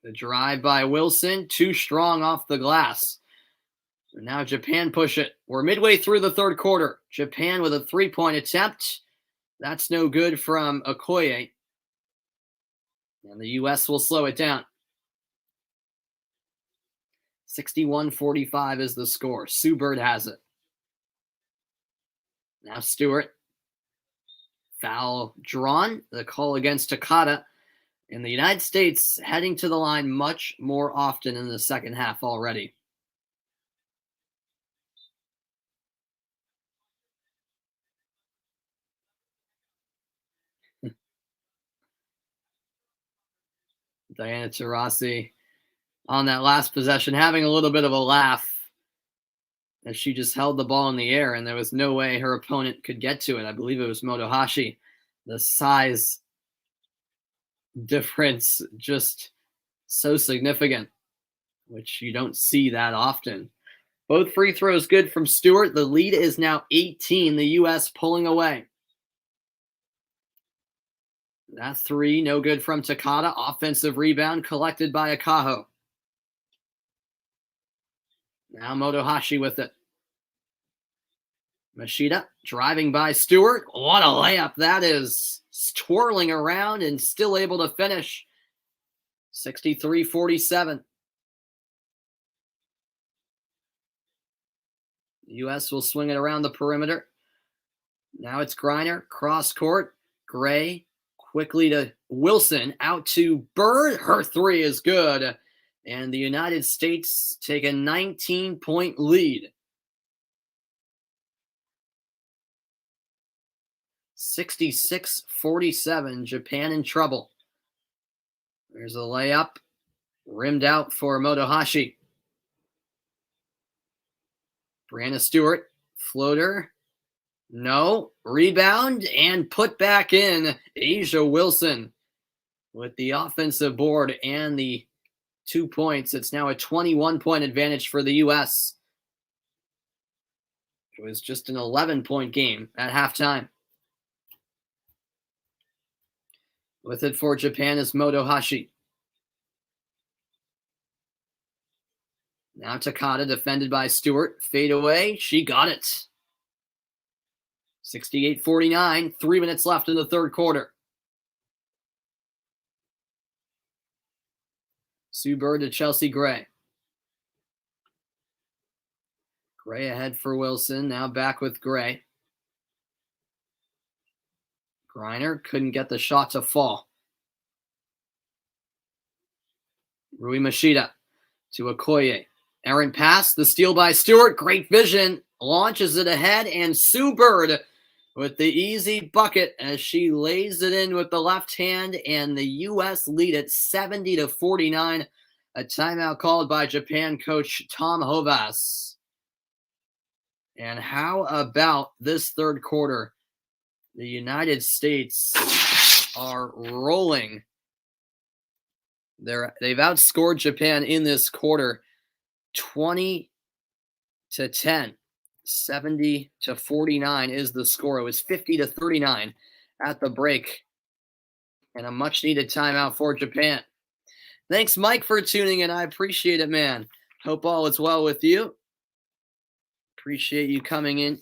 The drive by Wilson, too strong off the glass. So now Japan push it. We're midway through the third quarter. Japan with a three-point attempt. That's no good from Okoye. And the U.S. will slow it down. 61-45 is the score. Sue Bird has it. Now Stewart. Foul drawn. The call against Takada. And the United States heading to the line much more often in the second half already. Diana Taurasi on that last possession having a little bit of a laugh as she just held the ball in the air and there was no way her opponent could get to it. I believe it was Motohashi. The size difference just so significant, which you don't see that often. Both free throws good from Stewart. The lead is now 18. The U.S. pulling away. That three, no good from Takada. Offensive rebound collected by Akaho. Now Motohashi with it. Mashita driving by Stewart. What a layup that is. Twirling around and still able to finish. 63-47. The U.S. will swing it around the perimeter. Now it's Griner, cross court. Gray quickly to Wilson, out to Bird. Her three is good. And the United States take a 19-point lead. 66-47, Japan in trouble. There's a layup, rimmed out for Motohashi. Brianna Stewart, floater. No, rebound and put back in. Asia Wilson with the offensive board and the 2 points. It's now a 21-point advantage for the U.S. It was just an 11-point game at halftime. With it for Japan is Motohashi. Now Takata defended by Stewart. Fade away. She got it. 68-49. 3 minutes left in the third quarter. Sue Bird to Chelsea Gray. Gray ahead for Wilson. Now back with Gray. Griner couldn't get the shot to fall. Rui Machida to Okoye. Errant pass. The steal by Stewart. Great vision. Launches it ahead. And Sue Bird with the easy bucket as she lays it in with the left hand. And the U.S. lead at 70-49. A timeout called by Japan coach Tom Hovas. And how about this third quarter? The United States are rolling. They've outscored Japan in this quarter 20-10. 70-49 is the score. It was 50-39 at the break. And a much-needed timeout for Japan. Thanks, Mike, for tuning in. I appreciate it, man. Hope all is well with you. Appreciate you coming in,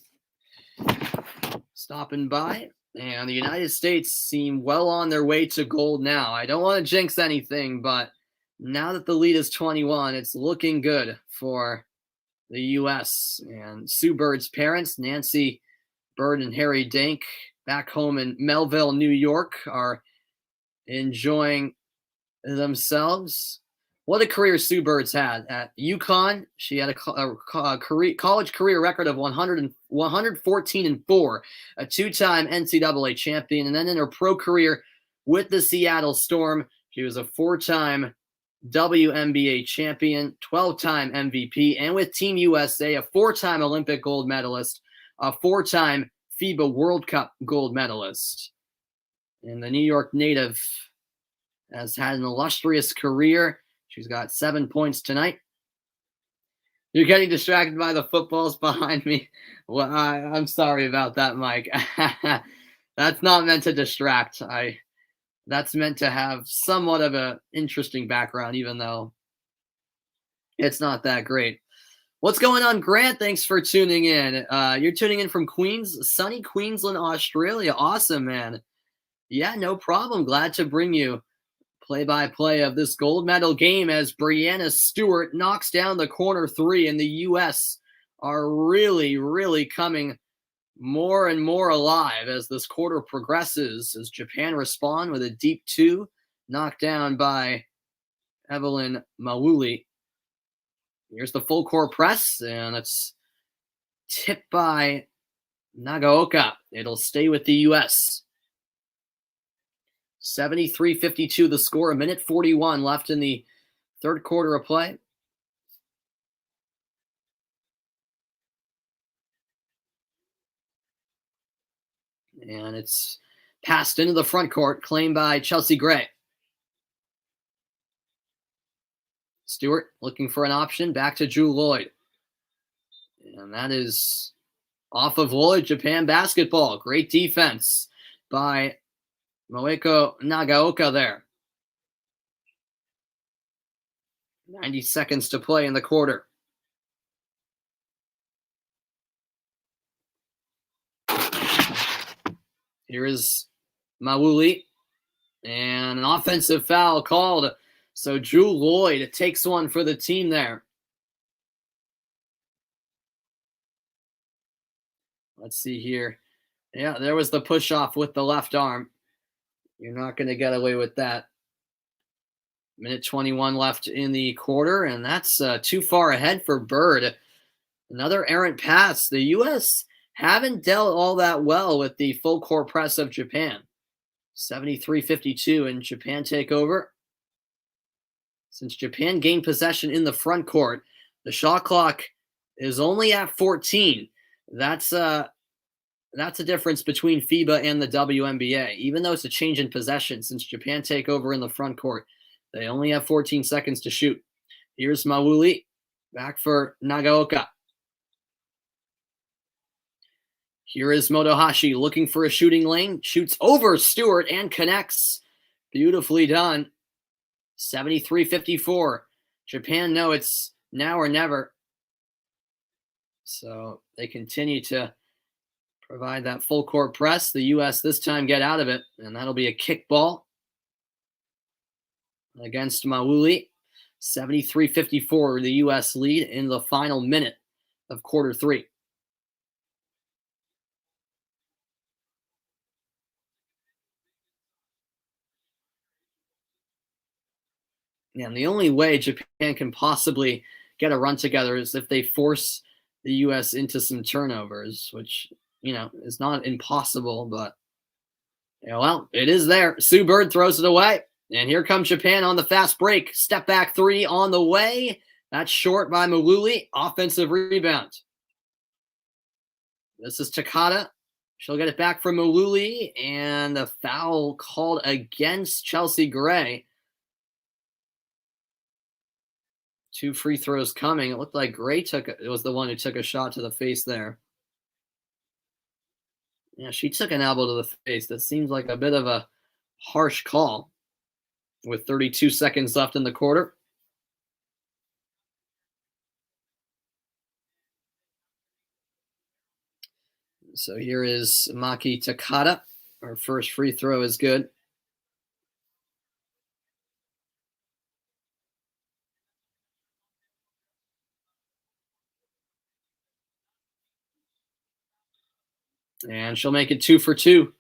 stopping by. And the United States seem well on their way to gold now. I don't want to jinx anything, but now that the lead is 21, it's looking good for the U.S. And Sue Bird's parents, Nancy Bird and Harry Dink, back home in Melville, New York, are enjoying themselves. What a career Sue Bird's had. At UConn, she had a college career record of 114-4, a two-time NCAA champion. And then in her pro career with the Seattle Storm, she was a four-time WNBA champion, 12-time MVP, and with Team USA, a four-time Olympic gold medalist, a four-time FIBA World Cup gold medalist. And the New York native has had an illustrious career. She's got 7 points tonight. You're getting distracted by the footballs behind me. Well, I'm sorry about that, Mike. That's not meant to distract. That's meant to have somewhat of an interesting background, even though it's not that great. What's going on, Grant? Thanks for tuning in. You're tuning in from sunny Queensland, Australia. Awesome, man. Yeah, no problem. Glad to bring you play-by-play of this gold medal game as Brianna Stewart knocks down the corner three, and the U.S. are really, really coming more and more alive as this quarter progresses, as Japan respond with a deep two, knocked down by Evelyn Mawuli. Here's the full court press, and it's tipped by Nagaoka. It'll stay with the U.S. 73-52 the score, a minute 41 left in the third quarter of play. And it's passed into the front court, claimed by Chelsea Gray. Stewart looking for an option, back to Drew Lloyd. And that is off of Lloyd, Japan basketball. Great defense by Moeko Nagaoka there. 90 seconds to play in the quarter. Here is Mawuli. And an offensive foul called. So Drew Lloyd takes one for the team there. Let's see here. Yeah, there was the push off with the left arm. You're not going to get away with that. Minute 21 left in the quarter, and that's too far ahead for Bird. Another errant pass. The U.S. haven't dealt all that well with the full court press of Japan. 73-52, and Japan take over. Since Japan gained possession in the front court, the shot clock is only at 14. That's a difference between FIBA and the WNBA. Even though it's a change in possession, since Japan take over in the front court, they only have 14 seconds to shoot. Here's Mawuli, back for Nagaoka. Here is Motohashi looking for a shooting lane. Shoots over Stewart and connects. Beautifully done. 73-54. Japan know it's now or never. So they continue to provide that full court press. The U.S. this time get out of it, and that'll be a kickball against Mawuli. 73-54, the U.S. lead in the final minute of quarter three. And the only way Japan can possibly get a run together is if they force the U.S. into some turnovers, which, is not impossible, but, well, it is there. Sue Bird throws it away. And here comes Japan on the fast break. Step back three on the way. That's short by Mawuli. Offensive rebound. This is Takada. She'll get it back from Mawuli. And a foul called against Chelsea Gray. 2 free throws coming. It looked like Gray was the one who took a shot to the face there. Yeah, she took an elbow to the face. That seems like a bit of a harsh call. With 32 seconds left in the quarter. So here is Maki Takada. Our first free throw is good. And she'll make it 2 for 2.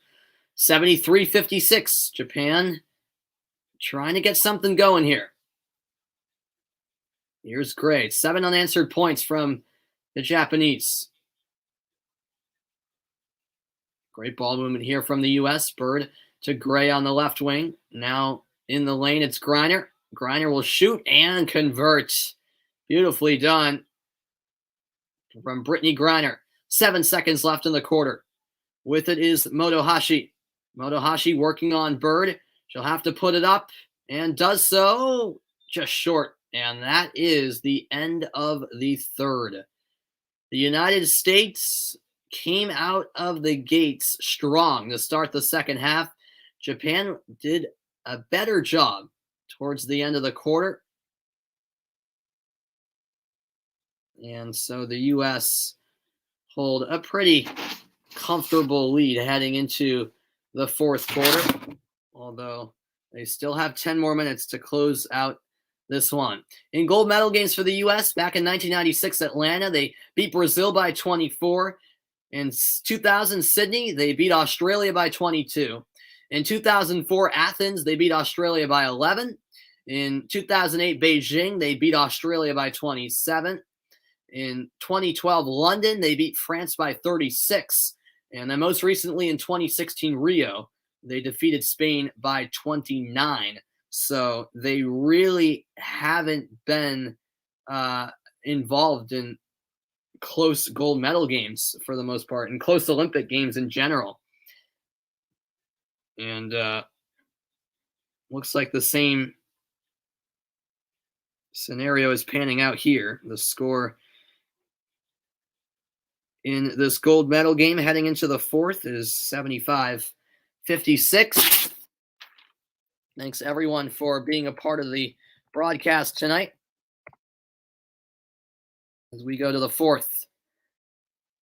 73-56. Japan trying to get something going here. Here's Gray. 7 unanswered points from the Japanese. Great ball movement here from the U.S. Bird to Gray on the left wing. Now in the lane, it's Griner. Griner will shoot and convert. Beautifully done from Brittany Griner. 7 seconds left in the quarter. With it is Motohashi. Motohashi working on Bird. She'll have to put it up and does so just short. And that is the end of the third. The United States came out of the gates strong to start the second half. Japan did a better job towards the end of the quarter. And so the U.S. hold a pretty comfortable lead heading into the fourth quarter, although they still have 10 more minutes to close out this one. In gold medal games for the U.S., back in 1996 Atlanta, they beat Brazil by 24. In 2000 Sydney, they beat Australia by 22. In 2004 Athens, they beat Australia by 11. In 2008 Beijing, they beat Australia by 27. In 2012 London, they beat France by 36. And then most recently in 2016 Rio, they defeated Spain by 29. So they really haven't been involved in close gold medal games for the most part, and close Olympic games in general. And looks like the same scenario is panning out here. The score in this gold medal game heading into the fourth is 75-56. Thanks everyone for being a part of the broadcast tonight as we go to the fourth.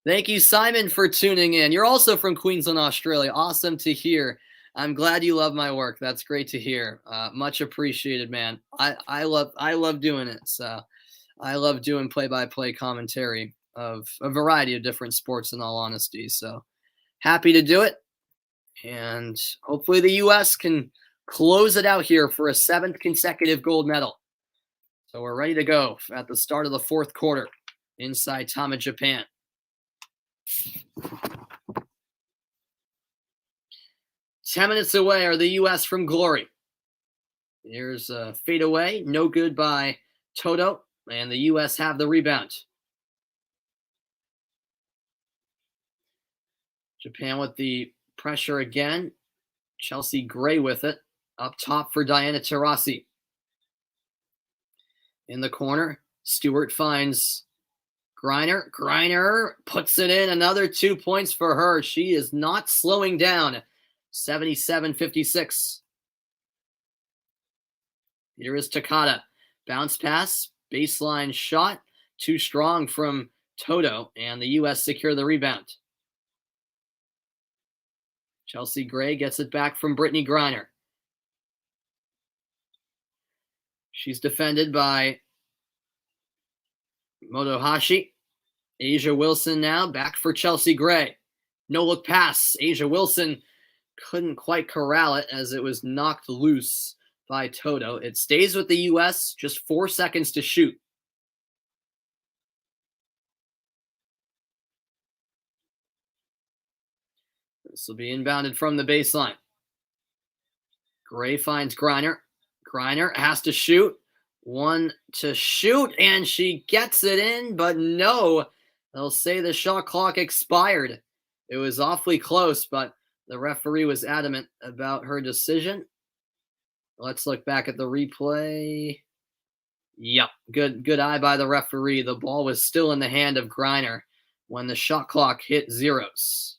Thank you, Simon, for tuning in. You're also from Queensland, Australia. Awesome to hear. I'm glad you love my work. That's great to hear. Much appreciated, man. I love doing it. So I love doing play-by-play commentary of a variety of different sports, in all honesty. So happy to do it. And hopefully the U.S. can close it out here for a 7th consecutive gold medal. So we're ready to go at the start of the 4th quarter inside Tama, Japan. Ten minutes away are the U.S. from glory. Here's a fadeaway, no good by Toto, and the U.S. have the rebound. Japan with the pressure again. Chelsea Gray with it. Up top for Diana Taurasi. In the corner, Stewart finds Griner. Griner puts it in. Another 2 points for her. She is not slowing down. 77-56. Here is Takada. Bounce pass. Baseline shot. Too strong from Toto. And the U.S. secure the rebound. Chelsea Gray gets it back from Brittany Griner. She's defended by Motohashi. Asia Wilson now back for Chelsea Gray. No look pass. Asia Wilson couldn't quite corral it as it was knocked loose by Toto. It stays with the U.S. Just 4 seconds to shoot. This will be inbounded from the baseline. Gray finds Griner. Griner has to shoot. One to shoot, and she gets it in, but no. They'll say the shot clock expired. It was awfully close, but the referee was adamant about her decision. Let's look back at the replay. Yep, good eye by the referee. The ball was still in the hand of Griner when the shot clock hit zeros.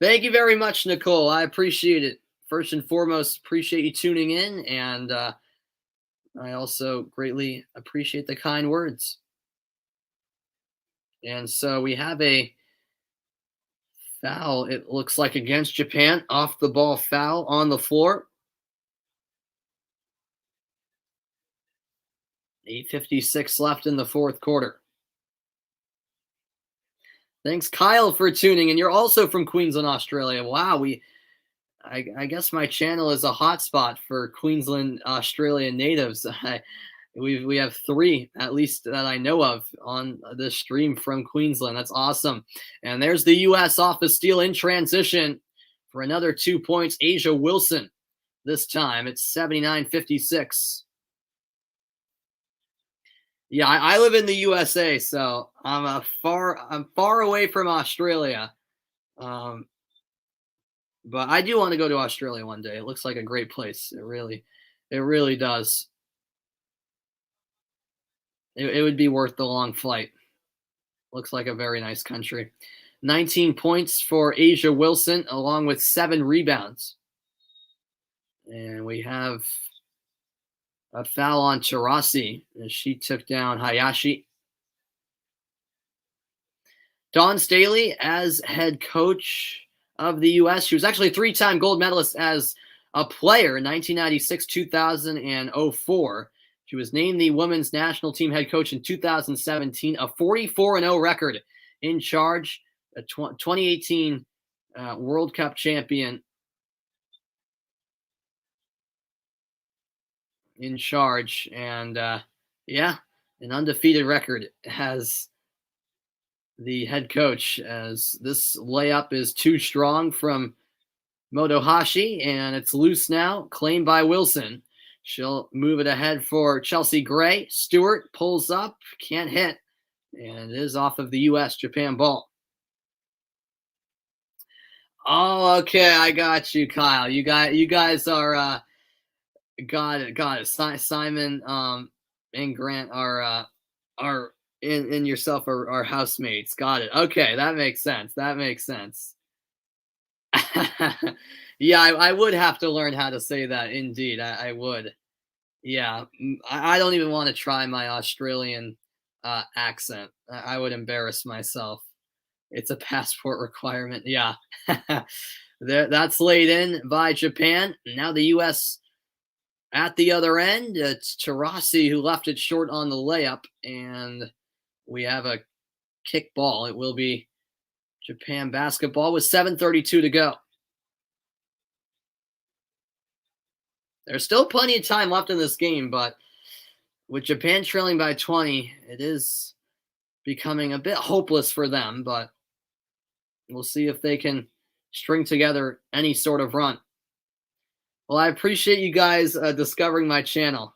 Thank you very much, Nicole. I appreciate it. First and foremost, appreciate you tuning in, and I also greatly appreciate the kind words. And so we have a foul, it looks like, against Japan. Off the ball foul on the floor. 8:56 left in the 4th quarter. Thanks, Kyle, for tuning in. You're also from Queensland, Australia. Wow, I guess my channel is a hotspot for Queensland, Australia natives. We have 3, at least that I know of, on this stream from Queensland. That's awesome. And there's the U.S. off the steal in transition for another 2 points. Asia Wilson. This time it's 79-56. Yeah, I live in the USA, so I'm far away from Australia. But I do want to go to Australia one day. It looks like a great place. It really does. It would be worth the long flight. Looks like a very nice country. 19 points for Asia Wilson, along with 7 rebounds. And we have a foul on Taurasi as she took down Hayashi. Dawn Staley as head coach of the U.S. She was actually a 3-time gold medalist as a player in 1996, 2000, and 2004. She was named the women's national team head coach in 2017, a 44-0 record in charge, a 2018 World Cup champion in charge, and yeah, an undefeated record as the head coach, as this layup is too strong from Motohashi, and it's loose now, claimed by Wilson. She'll move it ahead for Chelsea Gray. Stewart pulls up, can't hit, and it is off of the U.S. Japan ball. Oh, okay, I got you, Kyle. You guys are got it. Simon and Grant are in yourself are housemates. Got it. Okay, that makes sense. Yeah, I would have to learn how to say that. Indeed, I would. Yeah, I don't even want to try my Australian accent. I would embarrass myself. It's a passport requirement. Yeah, that's laid in by Japan. Now the U.S. at the other end. It's Taurasi who left it short on the layup, and we have a kick ball. It will be Japan basketball with 7:32 to go. There's still plenty of time left in this game, but with Japan trailing by 20, it is becoming a bit hopeless for them, but we'll see if they can string together any sort of run. Well, I appreciate you guys discovering my channel,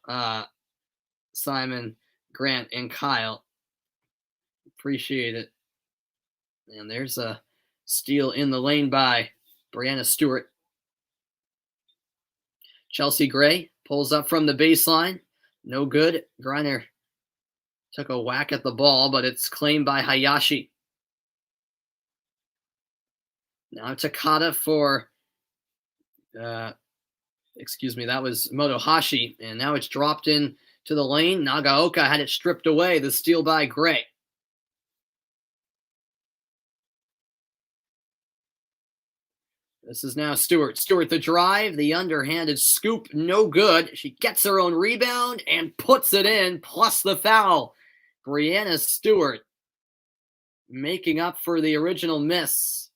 Simon, Grant, and Kyle. Appreciate it. And there's a steal in the lane by Brianna Stewart. Chelsea Gray pulls up from the baseline. No good. Griner took a whack at the ball, but it's claimed by Hayashi. Now Takata for, that was Motohashi. And now it's dropped in to the lane. Nagaoka had it stripped away. The steal by Gray. This is now Stewart. Stewart the drive, the underhanded scoop, no good. She gets her own rebound and puts it in, plus the foul. Brianna Stewart making up for the original miss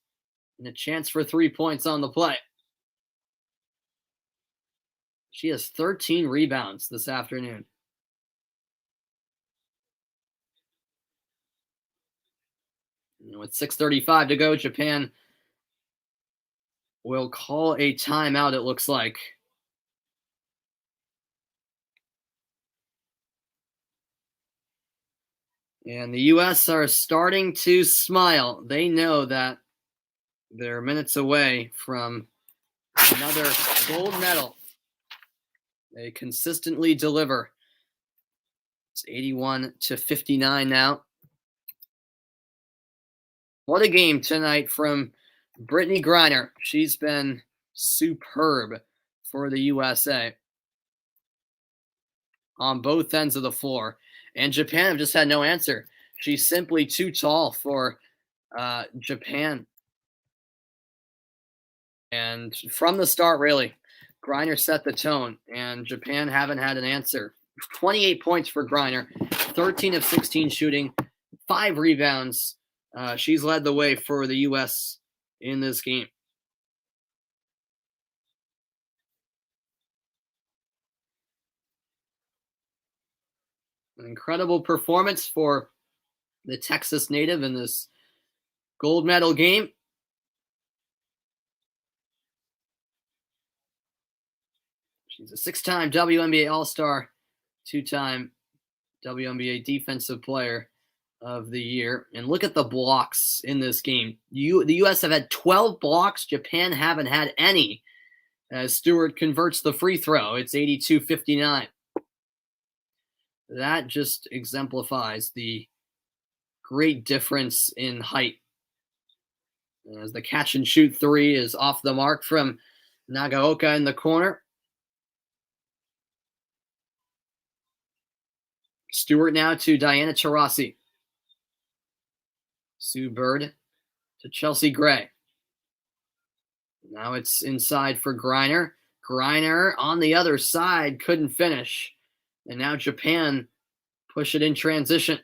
and a chance for 3 points on the play. She has 13 rebounds this afternoon. And with 6:35 to go, Japan will call a timeout, it looks like. And the U.S. are starting to smile. They know that they're minutes away from another gold medal. They consistently deliver. It's 81-59 now. What a game tonight from Brittany Griner. She's been superb for the USA on both ends of the floor. And Japan have just had no answer. She's simply too tall for Japan. And from the start, really, Griner set the tone, and Japan haven't had an answer. 28 points for Griner, 13 of 16 shooting, 5 rebounds. She's led the way for the U.S. in this game. An incredible performance for the Texas native in this gold medal game. She's a 6-time WNBA All-Star, 2-time WNBA Defensive Player of the Year. And look at the blocks in this game. The U.S. have had 12 blocks. Japan haven't had any. As Stewart converts the free throw, it's 82-59. That just exemplifies the great difference in height. As the catch and shoot three is off the mark from Nagaoka in the corner. Stewart now to Diana Taurasi. Sue Bird to Chelsea Gray. Now it's inside for Griner. Griner on the other side couldn't finish. And now Japan push it in transition.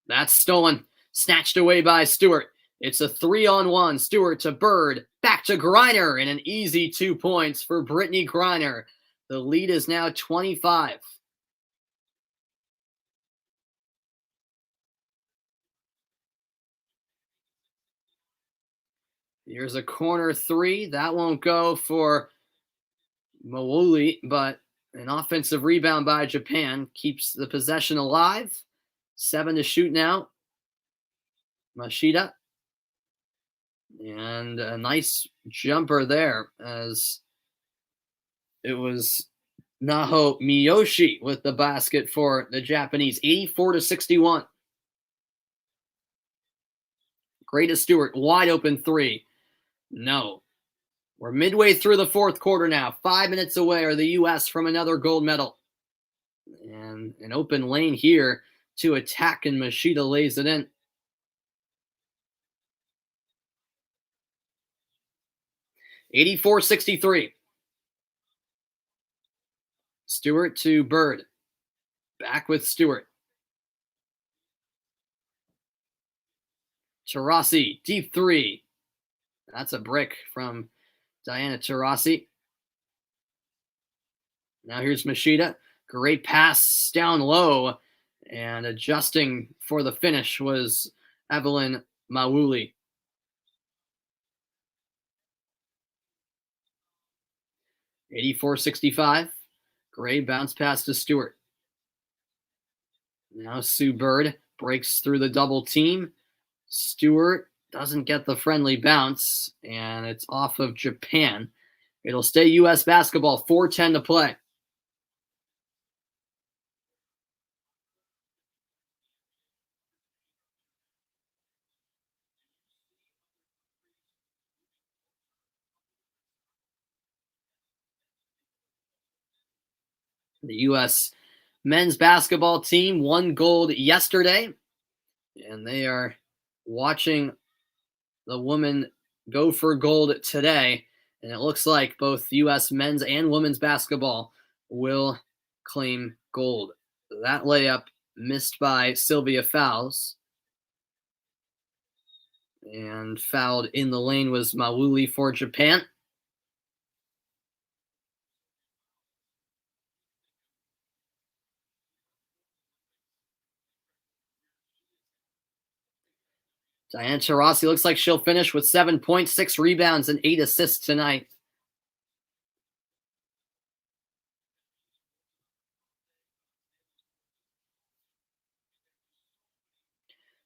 That's stolen. Snatched away by Stewart. It's a 3-on-1. Stewart to Bird. Back to Griner. And an easy 2 points for Brittany Griner. The lead is now 25. Here's a corner three. That won't go for Mawuli, but an offensive rebound by Japan keeps the possession alive. 7 to shoot now. Mashida. And a nice jumper there, as it was Naho Miyoshi with the basket for the Japanese. 84-61. Greatest Stewart, wide open three. No. We're midway through the fourth quarter now. 5 minutes away are the U.S. from another gold medal. And an open lane here to attack, and Mashida lays it in. (84-63). Stewart to Bird. Back with Stewart. Taurasi, deep three. That's a brick from Diana Taurasi. Now here's Machida. Great pass down low. And adjusting for the finish was Evelyn Mawuli. 84-65. Gray bounce pass to Stewart. Now Sue Bird breaks through the double team. Stewart doesn't get the friendly bounce, and it's off of Japan. It'll stay U.S. basketball, 4:10 to play. The U.S. men's basketball team won gold yesterday, and they are watching the women go for gold today. And it looks like both U.S. men's and women's basketball will claim gold. That layup missed by Sylvia Fowles. And fouled in the lane was Mawuli for Japan. Diana Taurasi looks like she'll finish with 7 points, 6 rebounds, and 8 assists tonight.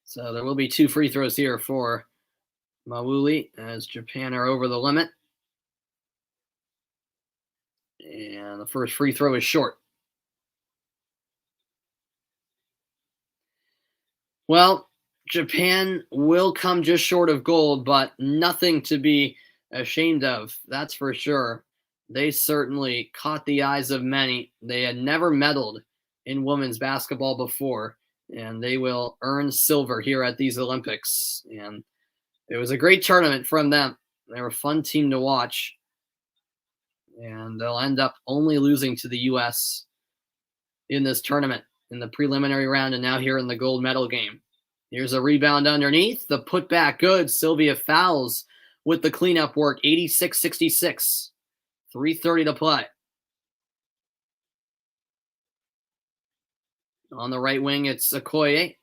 So there will be 2 free throws here for Mawuli as Japan are over the limit. And the first free throw is short. Well, Japan will come just short of gold, but nothing to be ashamed of. That's for sure. They certainly caught the eyes of many. They had never medaled in women's basketball before, and they will earn silver here at these Olympics. And it was a great tournament from them. They were a fun team to watch. And they'll end up only losing to the U.S. in this tournament in the preliminary round and now here in the gold medal game. Here's a rebound underneath. The putback good. Sylvia Fowles with the cleanup work. 86-66. 3:30 to play. On the right wing, it's Okoye.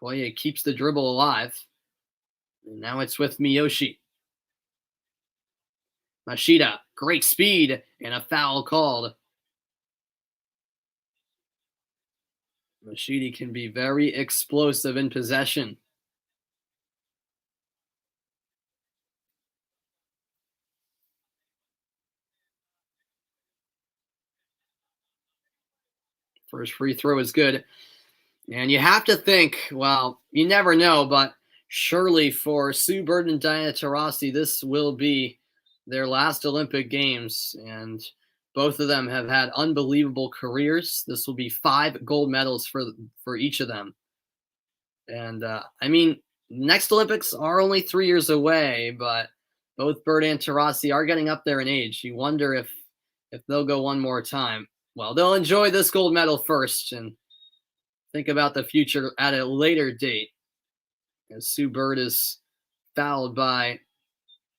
Okoye keeps the dribble alive. And now it's with Miyoshi. Machida, great speed, and a foul called. Machida can be very explosive in possession. First free throw is good. And you have to think, well, you never know, but surely for Sue Bird and Diana Taurasi, this will be their last Olympic Games. And both of them have had unbelievable careers. This will be 5 gold medals for each of them. And I mean, next Olympics are only 3 years away, but both Bird and Taurasi are getting up there in age. You wonder if they'll go one more time. Well, they'll enjoy this gold medal first and think about the future at a later date. As Sue Bird is fouled by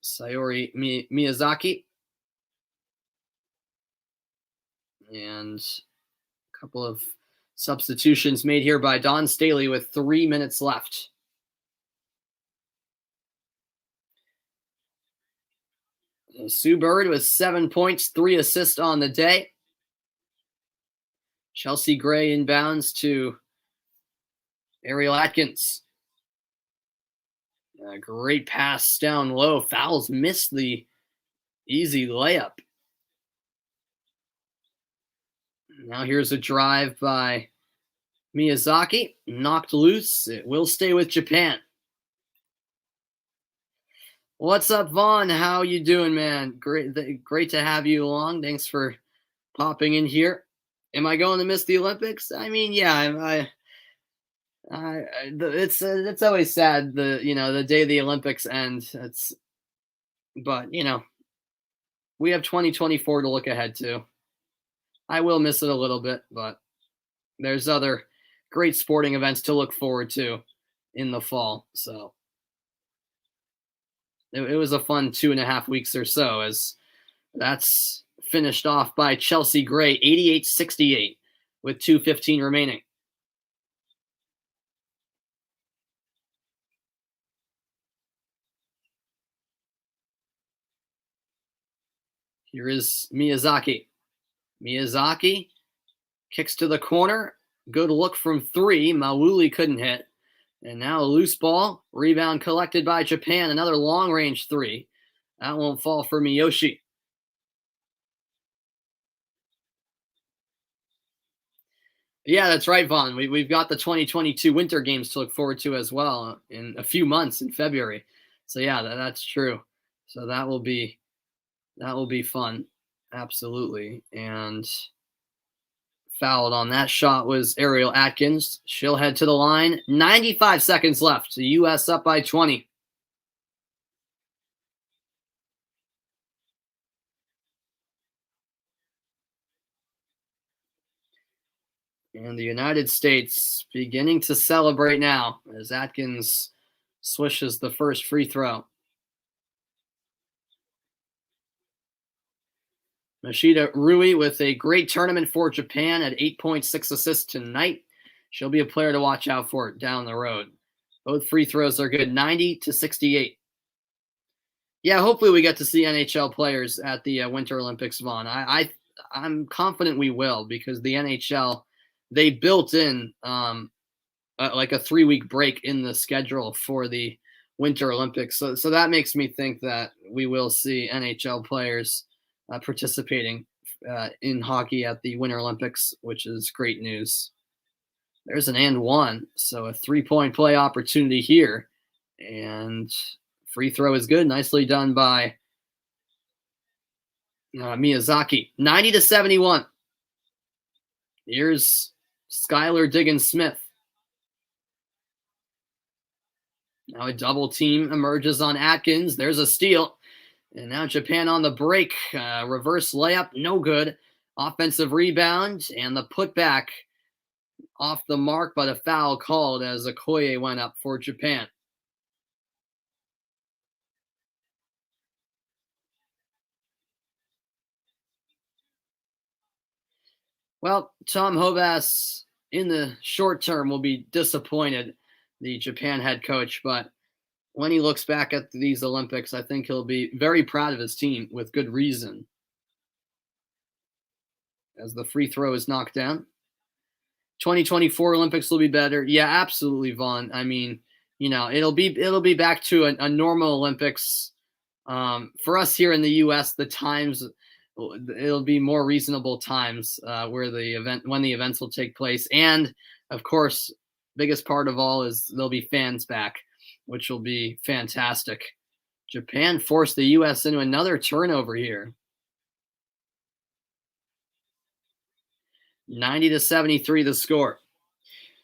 Sayori Miyazaki. And a couple of substitutions made here by Dawn Staley with 3 minutes left. And Sue Bird with 7 points, 3 assists on the day. Chelsea Gray inbounds to Ariel Atkins. A great pass down low. Fowles missed the easy layup. Now here's a drive by Miyazaki. Knocked loose. It will stay with Japan. What's up, Vaughn? How you doing, man? Great to have you along. Thanks for popping in here. Am I going to miss the Olympics? I mean, yeah, it's always sad the day the Olympics end. But we have 2024 to look ahead to. I will miss it a little bit, but there's other great sporting events to look forward to in the fall. So it was a fun 2.5 weeks or so, as that's finished off by Chelsea Gray 88-68 with 2:15 remaining. Here is Miyazaki. Miyazaki kicks to the corner. Good look from three. Mawuli couldn't hit. And now a loose ball. Rebound collected by Japan. Another long range three. That won't fall for Miyoshi. Yeah, that's right, Vaughn. We've got the 2022 Winter Games to look forward to as well in a few months in February. So yeah, that's true. So that will be fun. Absolutely. And fouled on that shot was Ariel Atkins. She'll head to the line. 95 seconds left. The U.S. up by 20. And the United States beginning to celebrate now as Atkins swishes the first free throw. Mashida Rui with a great tournament for Japan at 8.6 assists tonight. She'll be a player to watch out for down the road. Both free throws are good, 90-68. Yeah, hopefully we get to see NHL players at the Winter Olympics, Vaughn. I'm confident we will, because the NHL, they built in like a 3-week break in the schedule for the Winter Olympics. So that makes me think that we will see NHL players participating in hockey at the Winter Olympics, which is great news. There's an and one, so a 3-point play opportunity here. And free throw is good. Nicely done by Miyazaki. 90-71. Here's Skylar Diggins-Smith. Now a double team emerges on Atkins. There's a steal. And now Japan on the break. Reverse layup, no good. Offensive rebound, and the putback off the mark, but a foul called as Okoye went up for Japan. Well, Tom Hovass, in the short term, will be disappointed, the Japan head coach, but when he looks back at these Olympics, I think he'll be very proud of his team with good reason. As the free throw is knocked down. 2024 Olympics will be better. Yeah, absolutely, Vaughn. I mean, it'll be back to a normal Olympics. For us here in the U.S., the times, it'll be more reasonable times when the events will take place. And of course, biggest part of all is there'll be fans back, which will be fantastic. Japan forced the U.S. into another turnover here. 90-73 the score.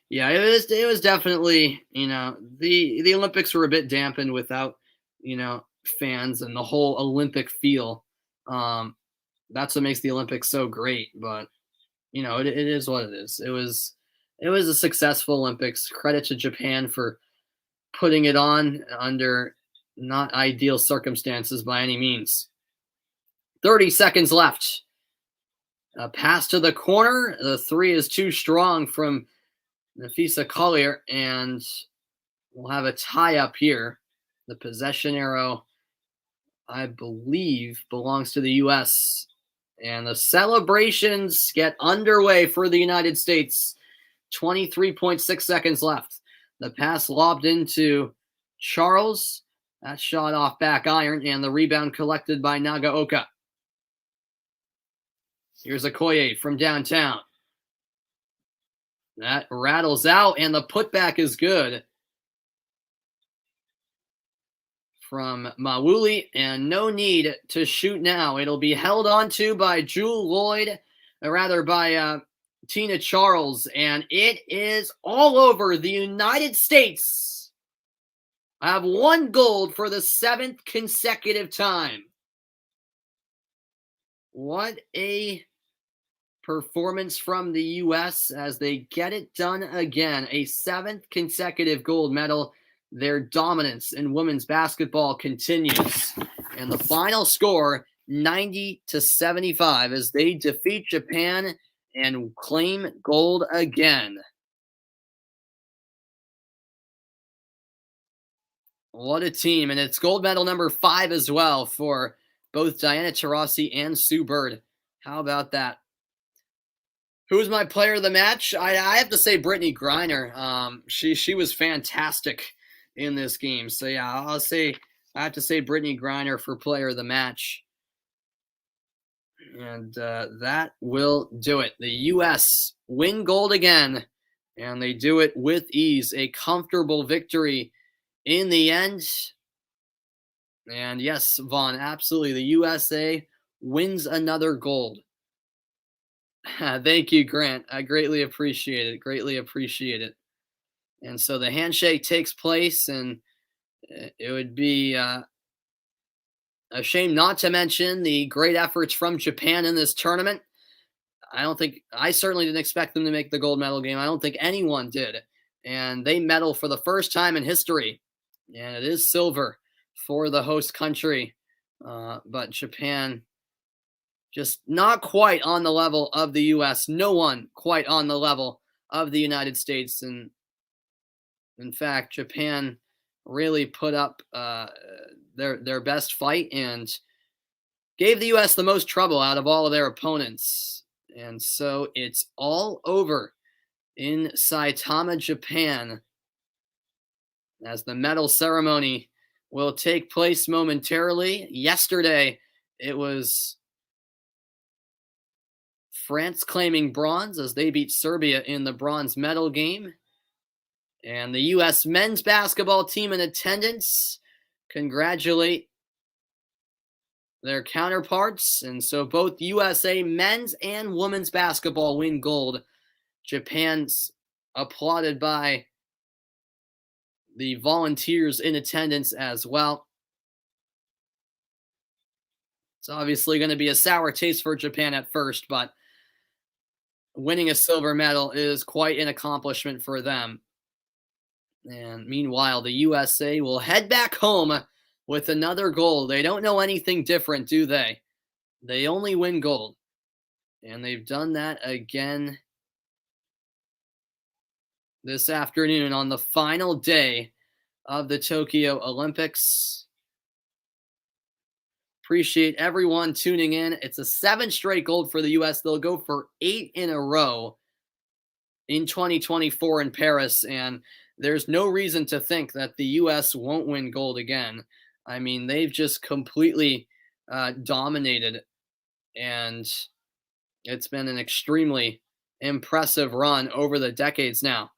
Yeah, it was definitely, the Olympics were a bit dampened without, fans and the whole Olympic feel. That's what makes the Olympics so great, but it is what it is. It was a successful Olympics. Credit to Japan for putting it on under not ideal circumstances by any means. 30 seconds left. A pass to the corner. The three is too strong from Nafisa Collier, and we'll have a tie up here. The possession arrow, I believe, belongs to the U.S. And the celebrations get underway for the United States. 23.6 seconds left. The pass lobbed into Charles. That shot off back iron, and the rebound collected by Nagaoka. Here's Okoye from downtown. That rattles out, and the putback is good from Mawuli, and no need to shoot now. It'll be held onto by Jewel Lloyd, by Tina Charles, and it is all over. The United States have won gold for the 7th consecutive time. What a performance from the U.S. as they get it done again. A 7th consecutive gold medal. Their dominance in women's basketball continues. And the final score, 90-75, as they defeat Japan and claim gold again. What a team. And it's gold medal number 5 as well for both Diana Taurasi and Sue Bird. How about that? Who's my player of the match? I have to say Brittany Griner. She was fantastic in this game. So yeah, I have to say Brittany Griner for player of the match. And that will do it. The U.S. win gold again, and they do it with ease. A comfortable victory in the end. And yes, Vaughn, absolutely. The USA wins another gold. Thank you, Grant. I greatly appreciate it. Greatly appreciate it. And so the handshake takes place, and it would be a shame not to mention the great efforts from Japan in this tournament. I certainly didn't expect them to make the gold medal game. I don't think anyone did. And they medal for the first time in history. And it is silver for the host country. But Japan just not quite on the level of the U.S. No one quite on the level of the United States. And in fact, Japan really put up their best fight and gave the U.S. the most trouble out of all of their opponents. And so it's all over in Saitama, Japan, as the medal ceremony will take place momentarily. Yesterday, it was France claiming bronze as they beat Serbia in the bronze medal game. And the U.S. men's basketball team in attendance congratulate their counterparts. And so both USA men's and women's basketball win gold. Japan's applauded by the volunteers in attendance as well. It's obviously going to be a sour taste for Japan at first, but winning a silver medal is quite an accomplishment for them. And meanwhile, the USA will head back home with another gold. They don't know anything different, do they? They only win gold. And they've done that again this afternoon on the final day of the Tokyo Olympics. Appreciate everyone tuning in. It's a 7th straight gold for the U.S. They'll go for 8 in a row in 2024 in Paris, and there's no reason to think that the U.S. won't win gold again. I mean, they've just completely dominated, and it's been an extremely impressive run over the decades now.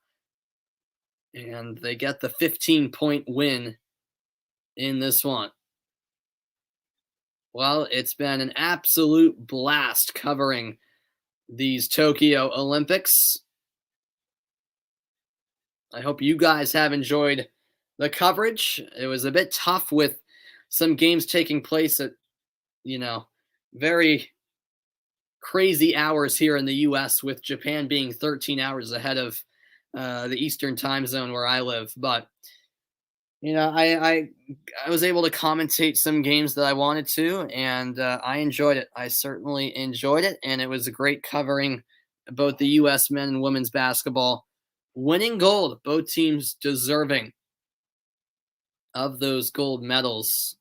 And they get the 15-point win in this one. Well, it's been an absolute blast covering these Tokyo Olympics. I hope you guys have enjoyed the coverage. It was a bit tough with some games taking place at, very crazy hours here in the U.S., with Japan being 13 hours ahead of the Eastern time zone where I live. But, I was able to commentate some games that I wanted to, and I enjoyed it. I certainly enjoyed it, and it was a great covering both the U.S. men and women's basketball winning gold, both teams deserving of those gold medals.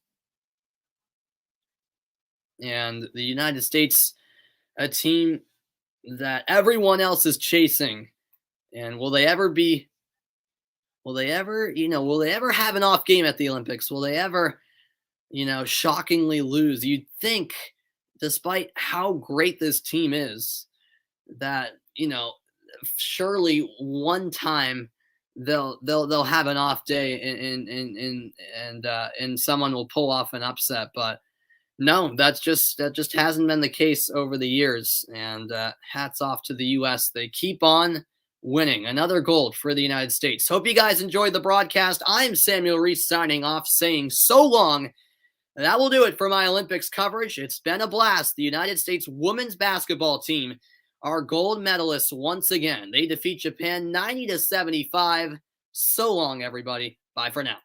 And the United States, a team that everyone else is chasing. And will they ever have an off game at the Olympics? Will they ever, shockingly lose? You'd think, despite how great this team is, that, surely one time they'll have an off day and someone will pull off an upset. But no, that just hasn't been the case over the years. And hats off to the U.S. They keep on winning. Another gold for the United States. Hope you guys enjoyed the broadcast. I'm Samuel Reese signing off, saying so long. That will do it for my Olympics coverage. It's been a blast. The United States women's basketball team our gold medalists once again. They defeat Japan 90-75. So long, everybody. Bye for now.